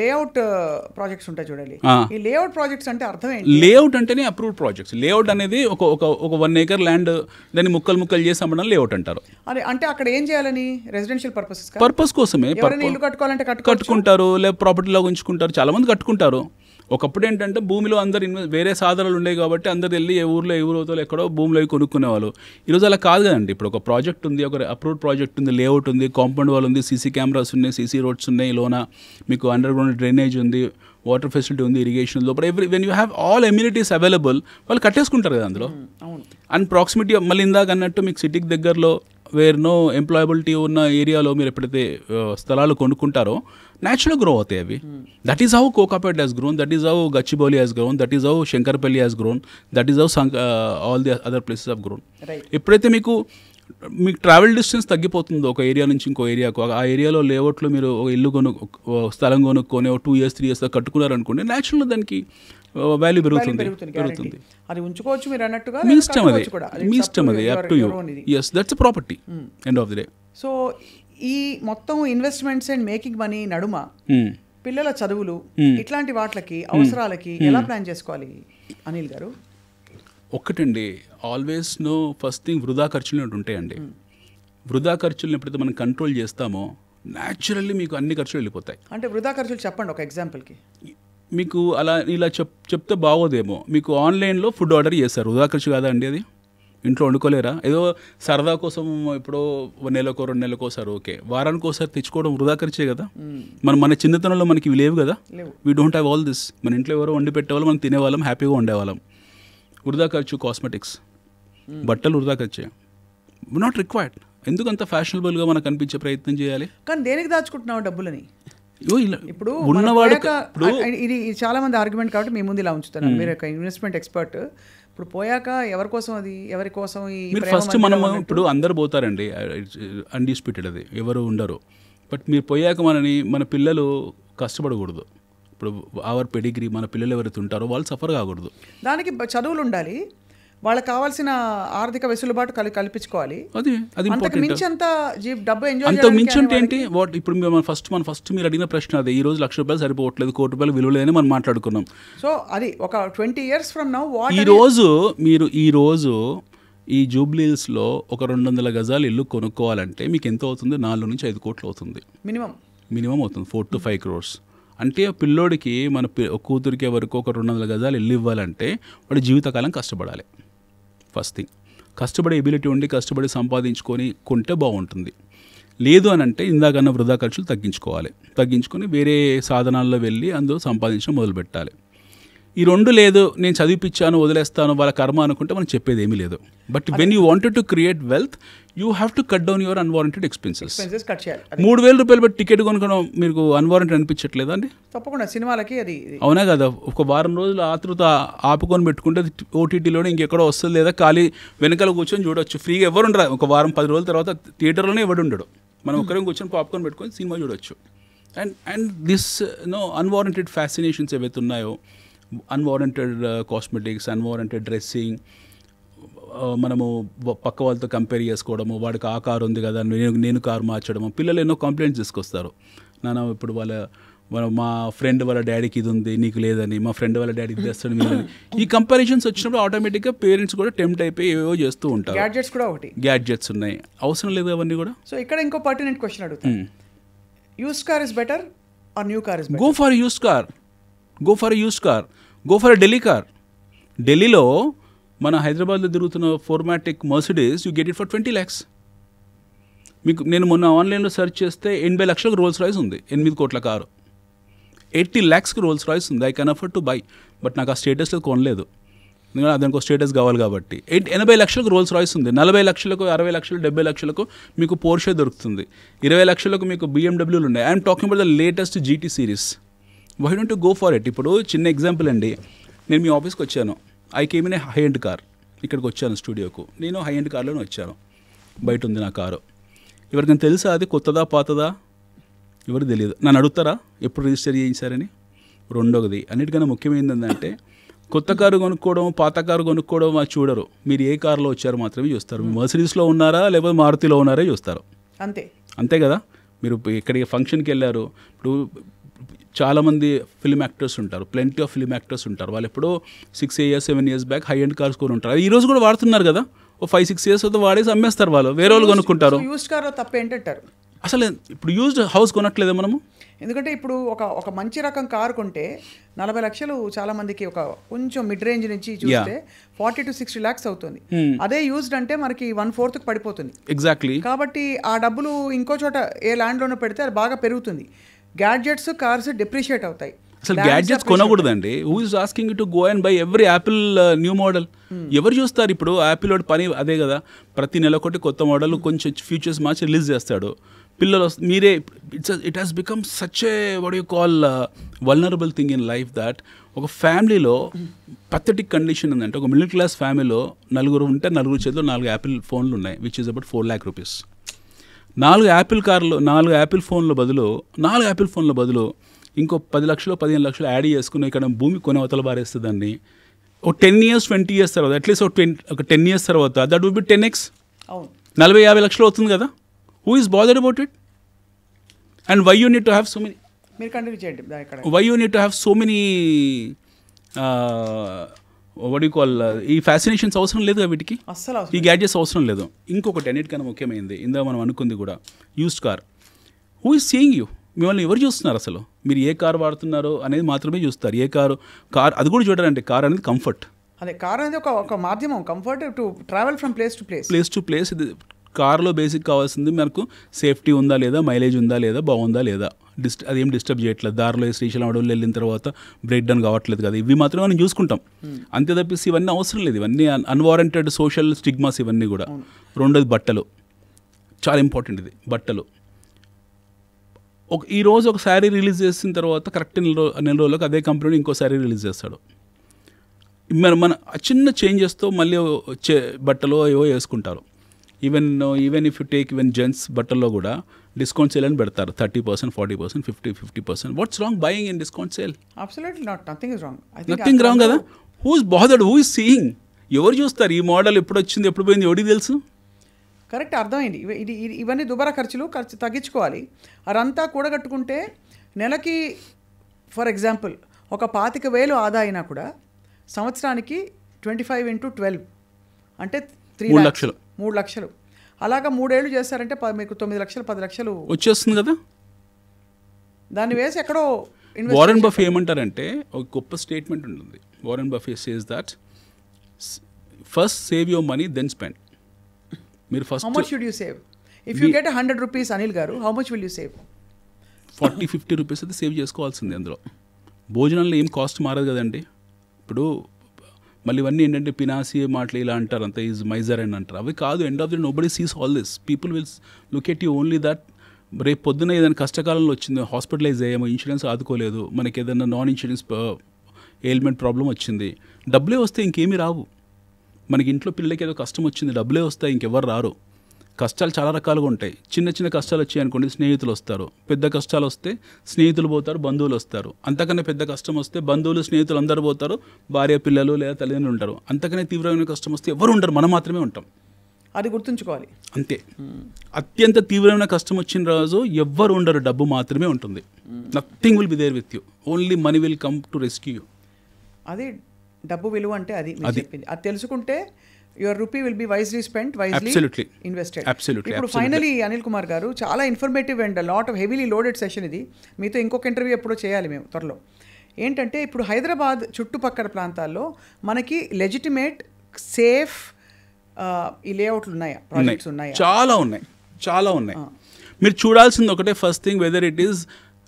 లేఅవుట్ ప్రాజెక్ట్స్ ఉంటాయి చూడండి, ఈ లేఅవుట్ ప్రాజెక్ట్స్ అంటే అర్థం ఏంటి? లేఅవుట్ అంటేనే అప్రూవ్డ్ ప్రాజెక్ట్స్. లేఅవుట్ అనేది ఒక 1 acre ల్యాండ్, దాన్ని ముక్కలు చేసి అమ్మడం లేఅవుట్ అంటారు. అదే అంటే అక్కడ ఏం చేయాలని, రెసిడెన్షియల్ పర్పస్ కోసమే ఇల్లు కట్టుకోవాలంటే కట్టుకుంటారు, లేదా ప్రాపర్టీలో ఉంచుకుంటారు, చాలా మంది కట్టుకుంటారు. ఒకప్పుడు ఏంటంటే భూమిలో అందరు వేరే సాధనాలు ఉండేవి కాబట్టి అందరు వెళ్ళి ఏ ఊర్లో ఎక్కడో భూమిలో కొనుక్కునేవాళ్ళు. ఈరోజు అలా కాదు కదండి. ఇప్పుడు ఒక ప్రాజెక్ట్ ఉంది, ఒక అప్రూవ్డ్ ప్రాజెక్ట్ ఉంది, లేఅవుట్ ఉంది, కాంపౌండ్ వాల్ ఉంది, సీసీ కెమెరాస్ ఉన్నాయి, సీసీ రోడ్స్ ఉన్నాయి, లోన మీకు అండర్ గ్రౌండ్ డ్రైనేజ్ ఉంది, వాటర్ ఫెసిలిటీ ఉంది, ఇరిగేషన్ లోపల when you have all amenities available వాళ్ళు కట్టేసుకుంటారు కదా అందులో. అండ్ ప్రాక్సిమిటీ మళ్ళీ ఇందాక అన్నట్టు మీకు సిటీకి దగ్గరలో వేర్ నో ఎంప్లాయబిలిటీ ఉన్న ఏరియాలో మీరు ఎప్పుడైతే స్థలాలు కొనుక్కుంటారో న్యాచురల్ గ్రో అవుతాయి అవి. That is how Kokapet has grown, that is how Gachibowli has grown, that is how Shankarpally has grown, that is how all the other places have grown. ఎప్పుడైతే మీకు ట్రావెల్ డిస్టెన్స్ తగ్గిపోతుందో ఒక ఏరియా నుంచి ఇంకో ఏరియాకు, ఆ ఏరియాలో లేఅవుట్లో మీరు ఒక ఇల్లు స్థలం కొనుక్కొని 2 years 3 years కట్టుకున్నారనుకోండి, న్యాచురల్ దానికి వాల్యూ పెరుగుతుంది. అది ఉంచుకోవచ్చు మీరు అన్నట్టుగా, మీ ఇష్టం అది up to you. Yes, that's a property end of the day. So ఈ మొత్తం ఇన్వెస్ట్మెంట్స్ అండ్ మేకింగ్ మనీ నడుమ పిల్లల చదువులు ఇట్లాంటి వాటికి అవసరాలకి ఎలా ప్లాన్ చేసుకోవాలి అనిల్ గారు? ఒక్కటండి, ఆల్వేస్ నో ఫస్ట్ థింగ్ వృధా ఖర్చులు ఉంటాయండి. వృధా ఖర్చులను ఎప్పుడైతే మనం కంట్రోల్ చేస్తామో న్యాచురల్లీ మీకు అన్ని ఖర్చులు వెళ్ళిపోతాయి. అంటే వృధా ఖర్చులు చెప్పండి ఒక ఎగ్జాంపుల్కి. మీకు అలా ఇలా చెప్తే బాగోదేమో. మీకు ఆన్లైన్లో ఫుడ్ ఆర్డర్ చేస్తారు, వృధా ఖర్చు కాదా అండి అది? ఇంట్లో వండుకోలేరా? ఏదో సరదా కోసం ఎప్పుడో నెలకో 2 నెలలకోసారి ఓకే, వారానికి ఒకసారి తెచ్చుకోవడం వృధా ఖర్చే కదా. మన చిన్నతనంలో మనకి ఇవి లేవు కదా. We don't have all this. మన ఇంట్లో ఎవరో వండి పెట్టేవాళ్ళం, మనం తినేవాళ్ళం, హ్యాపీగా ఉండేవాళ్ళం. వృధా ఖర్చు కాస్మెటిక్స్, బట్టలు వృధా ఖర్చే, నాట్ రిక్వైర్డ్. ఎందుకు అంత ఫ్యాషనబుల్గా మనకు అనిపించే ప్రయత్నం చేయాలి? కానీ దేనికి దాచుకుంటున్నావు డబ్బులని? ఇప్పుడు ఉన్నవాడు ఇది చాలా మంది ఆర్గ్యుమెంట్ కాబట్టి మీ ముందు ఇలా ఉంచుతాను. మీరు ఒక ఇన్వెస్ట్మెంట్ ఎక్స్పర్ట్. ఇప్పుడు పోయాక ఎవరి కోసం అది, ఎవరి కోసం? ఫస్ట్ మనం ఇప్పుడు అందరు పోతారండి, అన్డిస్ప్యూటెడ్, అది ఎవరు ఉండరు. బట్ మీరు పోయాక మన పిల్లలు కష్టపడకూడదు. ఇప్పుడు అవర్ పెడిగ్రీ, మన పిల్లలు ఎవరైతే ఉంటారో వాళ్ళు సఫర్ కాకూడదు. దానికి చదువులు ఉండాలి, వాళ్ళకి కావాల్సిన ఆర్థిక వెసులుబాటు కల్పించుకోవాలి. అది అంతకు మించి అంత డబ్బు ఎంజాయ్ అంత మించి అంటే ఏంటి? ఇప్పుడు మనం ఫస్ట్ మీరు అడిగిన ప్రశ్న అదే. ఈ రోజు ₹1,00,000 సరిపోవట్లేదు, ₹1,00,00,000 విలువ లేదని మనం మాట్లాడుకున్నాం. సో అది ఒక 20 years ఫ్రమ్ నౌ ఈ రోజు ఈ జూబ్లీహిల్స్లో ఒక 200 గజాలు ఇల్లు కొనుక్కోవాలంటే మీకు ఎంత అవుతుంది? 4 నుంచి 5 కోట్లు అవుతుంది మినిమం అవుతుంది. 4 to 5 crores. అంటే పిల్లోడికి మన కూతురికి వరకు ఒక 200 గజాలు ఇల్లు ఇవ్వాలంటే వాడు జీవితకాలం కష్టపడాలి. ఫస్ట్ థింగ్, కష్టపడే ఎబిలిటీ ఉండి కష్టపడి సంపాదించుకొని కొంటే బాగుంటుంది. లేదు అని అంటే ఇందాకన్నా వృధా ఖర్చులు తగ్గించుకొని వేరే సాధనాల్లో వెళ్ళి అందులో సంపాదించడం మొదలుపెట్టాలి. ఈ 2 లేదు, నేను చదివిపించాను వదిలేస్తాను వాళ్ళ కర్మ అనుకుంటే మనం చెప్పేది ఏమీ లేదు. But when you wanted to create wealth, you have to cut down your unwarranted expenses. ₹3,000 పెట్టి టికెట్ కొనుక్కోవడం మీకు అన్వారంటెడ్ అనిపించట్లేదా అండి? తప్పకుండా సినిమాలకి అది అవునా కదా. ఒక వారం రోజులు ఆతృత ఆపుకొని పెట్టుకుంటే ఓటీటీలోనే ఇంకెక్కడో వస్తుంది, లేదా ఖాళీ వెనకాల కూర్చొని చూడొచ్చు ఫ్రీగా. ఎవరు ఉండరు. ఒక వారం 10 రోజుల తర్వాత థియేటర్లోనే ఎవడు ఉండడు. మనం ఒక్కరే కూర్చొని పాప్కార్న్ పెట్టుకొని సినిమా చూడొచ్చు. అండ్ దిస్ అన్వారంటెడ్ ఫ్యాసినేషన్స్ ఏవైతే ఉన్నాయో, అన్వారంటెడ్ కాస్మెటిక్స్, అన్వారంటెడ్ డ్రెస్సింగ్, మనము పక్క వాళ్ళతో కంపేర్ చేసుకోవడము, వాడికి ఆ కారు ఉంది కదా నేను కారు మార్చడము. పిల్లలు ఎన్నో కంప్లైంట్స్ తీసుకొస్తారు. నాన్న ఇప్పుడు మా ఫ్రెండ్ వాళ్ళ డాడీకి ఇది ఉంది నీకు లేదని, మా ఫ్రెండ్ వాళ్ళ డాడీకి తెస్తాడు మీరు. ఈ కంపారిజన్స్ వచ్చినప్పుడు ఆటోమేటిక్గా పేరెంట్స్ కూడా టెంప్ట్ అయిపోయి ఏవో చేస్తూ ఉంటారు. గ్యాడ్జెట్స్ ఉన్నాయి, అవసరం లేదు అవన్నీ కూడా. సో ఇక్కడ ఇంకో పర్టినెంట్ క్వశ్చన్ అడుగుతాను. Used car is better or new car is better? Go for used car, go for Delhi car. ఢిల్లీలో మన హైదరాబాద్లో తిరుగుతున్న 4matic Mercedes you get it for 20 lakhs. మీకు నేను మొన్న ఆన్లైన్లో సెర్చ్ చేస్తే 80 లక్షలకు రోల్స్ రాయ్స్ ఉంది. 8 కోట్ల కారు 80 lakhsకి రోల్స్ రాయ్స్ ఉంది. I can afford to buy. But నాకు ఆ స్టేటస్లో కొనలేదు, ఎందుకంటే దానికి స్టేటస్ కావాలి కాబట్టి. 80 లక్షలకు రోల్స్ రాయ్స్ ఉంది. 40 లక్షలకు, 60 లక్షలు, 70 లక్షలకు మీకు పోర్షే దొరుకుతుంది. 20 లక్షలకు మీకు BMWలు ఉన్నాయి. I'm talking about the latest GT series. Why don't you go for it? ఇప్పుడు చిన్న ఎగ్జాంపుల్ అండి, నేను మీ ఆఫీస్కి వచ్చాను. I came in a high end car. ఇక్కడికి వచ్చాను స్టూడియోకు, నేను హై ఎండ్ కార్లోనే వచ్చాను. బయట ఉంది నా కారు. ఎవరికైనా తెలుసా అది కొత్తదా పాతదా? ఎవరు తెలియదు. నన్ను అడుగుతారా ఎప్పుడు రిజిస్టర్ చేయించారని? రెండోది, అన్నిటికన్నా ముఖ్యమైనది ఏంటంటే కొత్త కారు కొనుక్కోవడం, పాత కారు కొనుక్కోవడం అది చూడరు. మీరు ఏ కార్లో వచ్చారో మాత్రమే చూస్తారు. మీరు మర్సిడీస్లో ఉన్నారా లేకపోతే మారుతిలో ఉన్నారా చూస్తారు. అంతే కదా. మీరు ఇక్కడికి ఫంక్షన్కి వెళ్ళారు. ఇప్పుడు చాలామంది ఫిల్మ్ యాక్టర్స్ ఉంటారు, ప్లెంటీ ఆఫ్ ఫిల్మ్ యాక్టర్స్ ఉంటారు. వాళ్ళు ఎప్పుడో 6 years 7 years back high end cars కొని ఉంటారు. ఈ రోజు కూడా వాడుతున్నారు కదా. ఓ 5-6 years అయితే వాడేసి అమ్మేస్తారు వాళ్ళు, వేరే వాళ్ళు కొనుక్కుంటారు. యూస్డ్ కార్ తప్ప ఏంటంటారు? అసలు ఇప్పుడు యూజ్డ్ హౌస్ కొనట్లేదా మనము? ఎందుకంటే ఇప్పుడు ఒక మంచి రకం కారు కొంటే 40 లక్షలు చాలా మందికి, ఒక కొంచెం మిడ్ రేంజ్ నుంచి చూస్తే 40 to 60 lakhs అవుతుంది. అదే యూజ్డ్ అంటే మనకి 1/4 పడిపోతుంది. ఎగ్జాక్ట్లీ. కాబట్టి ఆ డబ్బులు ఇంకో చోట ఏ ల్యాండ్లోనో పెడితే అది బాగా పెరుగుతుంది. గ్యాడ్జెట్స్, కార్స్ డిప్రిషియేట్ అవుతాయి. అసలు గ్యాడ్జెట్స్ కొనకూడదండి. Who is asking to go and buy every Apple new model? ఎవరు చూస్తారు ఇప్పుడు? యాపిల్ వాడి పని అదే కదా, ప్రతి నెల ఒకటి కొత్త మోడల్ కొంచెం ఫీచర్స్ మార్చి రిలీజ్ చేస్తాడు. పిల్లలు మీరే it has become such a what you call vulnerable thing in life that ఒక ఫ్యామిలీలో పథెటిక్ కండిషన్ ఉందంటే, ఒక మిడిల్ క్లాస్ ఫ్యామిలీలో నలుగురు ఉంటే నలుగురు చేతిలో 4 యాపిల్ ఫోన్లు ఉన్నాయి, which is about 4 lakh rupees. 4 Apple కార్లు, 4 యాపిల్ ఫోన్ల బదులు ఇంకో 10 లక్షలు 15 లక్షలు యాడ్ చేసుకుని ఇక్కడ భూమి కొని అవతల బారేస్తే దాన్ని ఒక 10 years 20 years తర్వాత, అట్లీస్ట్ ఒక 10 years తర్వాత దట్ వుడ్ బి 10x. 40-50 లక్షలు అవుతుంది కదా. Who is bothered about it? And why you need to have so many, మీరు కంటిన్యూ చేయండి, why you need to have so many what you call, ఈ fascinations అవసరం లేదు కదా వీటికి, అస్సలు ఈ గ్యాడ్జెట్స్ అవసరం లేదు. ఇంకొకటి అన్నిటికన్నా ముఖ్యమైనది, ఇందా మనం అనుకుంది కూడా, used car. Who is seeing you? మిమ్మల్ని ఎవరు చూస్తున్నారు? అసలు మీరు ఏ కార్ వాడుతున్నారో అనేది మాత్రమే చూస్తారు. ఏ కార్ అది కూడా చూడాలంటే, కార్ అనేది కంఫర్ట్. అదే, కార్ అనేది ఒక మాధ్యమం, comfort to travel from place to place. ఇది కార్లో బేసిక్ కావాల్సింది మనకు సేఫ్టీ ఉందా లేదా, మైలేజ్ ఉందా లేదా, బాగుందా లేదా, అదేం డిస్టర్బ్ చేయట్లేదు, దారిలో శ్రీశైలం అడవులు వెళ్ళిన తర్వాత బ్రేక్ డౌన్ కావట్లేదు కదా, ఇవి మాత్రమే మనం చూసుకుంటాం. అంతే తప్పిసి ఇవన్నీ అవసరం లేదు. ఇవన్నీ అన్వారంటెడ్ సోషల్ స్టిగ్మాస్ ఇవన్నీ కూడా. రెండోది బట్టలు, చాలా ఇంపార్టెంట్. ఇది బట్టలు. ఈరోజు ఒక శారీ రిలీజ్ చేసిన తర్వాత కరెక్ట్ నెల రోజులకు అదే కంపెనీ ఇంకో శారీ రిలీజ్ చేస్తాడు. మన చిన్న చేంజెస్తో మళ్ళీ వచ్చే బట్టలో ఏవో వేసుకుంటారు. Even if you take even gents బట్టల్లో కూడా డిస్కౌంట్ సేల్ అని పెడతారు, 30%, 40%, 50%. What's wrong buying in discount sale? Absolutely not, nothing wrong కదా. Who is bothered? Who is seeing? ఎవరు చూస్తారు? ఈ మోడల్ ఎప్పుడు వచ్చింది, ఎప్పుడు పోయింది, ఎవరికి తెలుసు? కరెక్ట్, అర్థమైంది. ఇవన్నీ దుబారా ఖర్చు తగ్గించుకోవాలి. అదంతా కూడగట్టుకుంటే నెలకి ఫర్ ఎగ్జాంపుల్ ఒక 25,000 ఆదా అయినా కూడా సంవత్సరానికి 25 into 12 అంటే 3 లక్షలు. అలాగా 3 ఏళ్ళు చేస్తారంటే మీకు 9 లక్షలు 10 లక్షలు వచ్చేస్తుంది కదా. దాన్ని వేసి ఎక్కడో వారెన్ బఫే ఏమంటారంటే, ఒక గొప్ప స్టేట్మెంట్ ఉంటుంది. Warren Buffett says that first save your money then spend. మీరు first how much should you save? If you get 100 rupees, Anil garu, how much will you save? 40-50 rupees అయితే సేవ్ చేసుకోవాల్సింది. అందులో భోజనంలో ఏం కాస్ట్ మారదు కదండి. ఇప్పుడు మళ్ళీ ఇవన్నీ ఏంటంటే పినాసి మాటలు ఇలా అంటారు, అంత ఈజ్ మైజర్ అని అంటారు. అవి కాదు. End of the nobody sees all this. People will look at you only that. రేపు పొద్దున్న ఏదైనా కష్టకాలంలో వచ్చింది, హాస్పిటలైజ్ అయ్యాము, ఇన్సూరెన్స్ ఆదుకోలేదు, మనకి ఏదైనా నాన్ ఇన్సూరెన్స్ ఎయిల్మెంట్ ప్రాబ్లం వచ్చింది, డబ్బులే వస్తే ఇంకేమీ రావు. మనకి ఇంట్లో పిల్లలకి ఏదో కష్టం వచ్చింది, డబ్బులే వస్తాయి, ఇంకెవరు రారు. కష్టాలు చాలా రకాలుగా ఉంటాయి. చిన్న చిన్న కష్టాలు వచ్చాయి అనుకోండి, స్నేహితులు వస్తారు. పెద్ద కష్టాలు వస్తే స్నేహితులు పోతారు, బంధువులు వస్తారు. అంతకన్నా పెద్ద కష్టం వస్తే బంధువులు స్నేహితులు అందరూ పోతారు, భార్య పిల్లలు లేదా తల్లిదండ్రులు ఉంటారు. అంతకన్నా తీవ్రమైన కష్టం వస్తే ఎవరు ఉండరు, మనం మాత్రమే ఉంటాం. అది గుర్తుంచుకోవాలి. అంతే. అత్యంత తీవ్రమైన కష్టం వచ్చిన రోజు ఎవ్వరు ఉండరు, డబ్బు మాత్రమే ఉంటుంది. Nothing will be there with you, only money will come to rescue you. అది డబ్బు విలువ అంటే, అది చెప్పింది. అది తెలుసుకుంటే your rupee will be wisely spent, wisely invested. ఇప్పుడు ఫైనలీ అనిల్ కుమార్ గారు, చాలా informative and lot of heavily loaded session ఇది. మీతో ఇంకొక ఇంటర్వ్యూ ఎప్పుడో చేయాలి మేము త్వరలో. ఏంటంటే ఇప్పుడు హైదరాబాద్ చుట్టుపక్కల ప్రాంతాల్లో మనకి లెజిటిమేట్ సేఫ్ ఈ లేఅవుట్లు ఉన్నాయా, ప్రాజెక్ట్స్ ఉన్నాయా? చాలా ఉన్నాయి. మీరు చూడాల్సింది ఒకటే, first thing, whether it is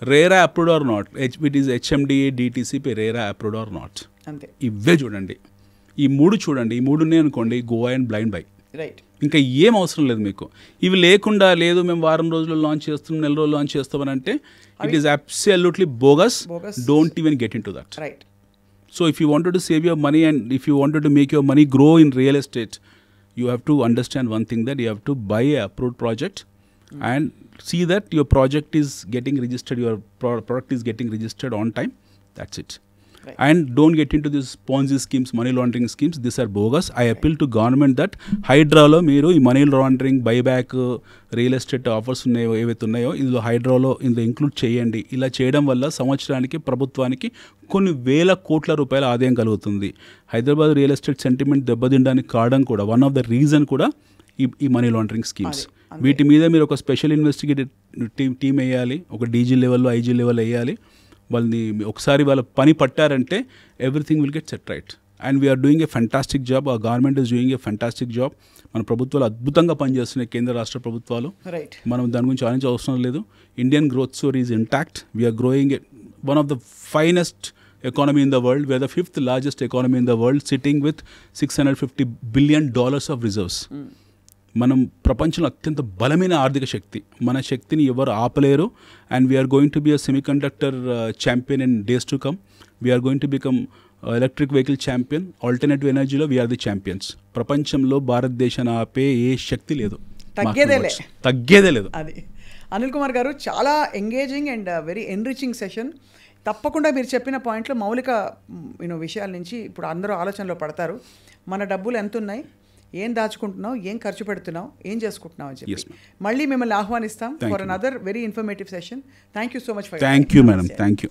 RERA approved or not. It is HMDA DTCP RERA approved or not. అంతే. ఇవే చూడండి, ఈ 3 చూడండి. ఈ 3 ఉన్నాయి అనుకోండి, go and blind by. Right. ఇంకా ఏం అవసరం లేదు మీకు. ఇవి లేకుండా, లేదు మేము వారం రోజుల్లో లాంచ్ చేస్తాం, నెల రోజులు లాంచ్ చేస్తామని అంటే it is absolutely bogus. Don't even get in to that. Right. So if you wanted to save your money and if you wanted to make your money grow in real estate, you have to understand one thing, that you have to buy a approved project and see that your project is getting registered, your product is getting registered on time. That's it. Right. And don't get into these Ponzi schemes, money laundering schemes. These are bogus. I appeal to government that హైడ్రాలో మీరు ఈ money laundering, buyback, real estate offers ఉన్నాయో ఏవైతే ఉన్నాయో ఇందులో హైడ్రాలో ఇందులో include చేయండి. ఇలా చేయడం వల్ల సంవత్సరానికి ప్రభుత్వానికి కొన్ని వేల కోట్ల రూపాయల ఆదాయం కలుగుతుంది. హైదరాబాద్ రియల్ ఎస్టేట్ సెంటిమెంట్ దెబ్బతినడానికి కారణం కూడా, వన్ ఆఫ్ ద రీజన్ కూడా ఈ మనీ లాండరింగ్ స్కీమ్స్. వీటి మీద మీరు ఒక స్పెషల్ ఇన్వెస్టిగేటివ్ టీమ్ వేయాలి, ఒక డీజీ లెవెల్లో ఐజీ లెవెల్ వేయాలి. వాళ్ళని ఒకసారి వాళ్ళ పని పట్టారంటే everything will get set right. And we are doing a fantastic job. ఆ government is doing a fantastic job. మన ప్రభుత్వాలు అద్భుతంగా పనిచేస్తున్నాయి, కేంద్ర రాష్ట్ర ప్రభుత్వాలు. రైట్. మనం దాని గురించి ఆలోచించే అవసరం లేదు. Indian growth story is intact. We are growing one of the finest economy in the world. We are the 5th largest economy in the world, sitting with $650 billion of reserves. మనం ప్రపంచంలో అత్యంత బలమైన ఆర్థిక శక్తి. మన శక్తిని ఎవరు ఆపలేరు. And we are going to be a semiconductor champion in days to come. We are going to become electric vehicle champion. Alternative ఎనర్జీలో వీఆర్ ది ఛాంపియన్స్. ప్రపంచంలో భారతదేశాన్ని ఆపే ఏ శక్తి లేదు, తగ్గేదే లేదు. అది అనిల్ కుమార్ గారు, చాలా engaging and very enriching session. తప్పకుండా మీరు చెప్పిన పాయింట్లో మౌలిక విషయాల నుంచి ఇప్పుడు అందరూ ఆలోచనలో పడతారు. మన డబ్బులు ఎంత ఉన్నాయి, ఏం దాచుకుంటున్నాం, ఏం ఖర్చు పెడుతున్నాం, ఏం చేసుకుంటున్నాం అని చెప్పి మళ్ళీ మిమ్మల్ని ఆహ్వానిస్తాం for another very informative session. Thank you so much. Thank you madam. Thank you.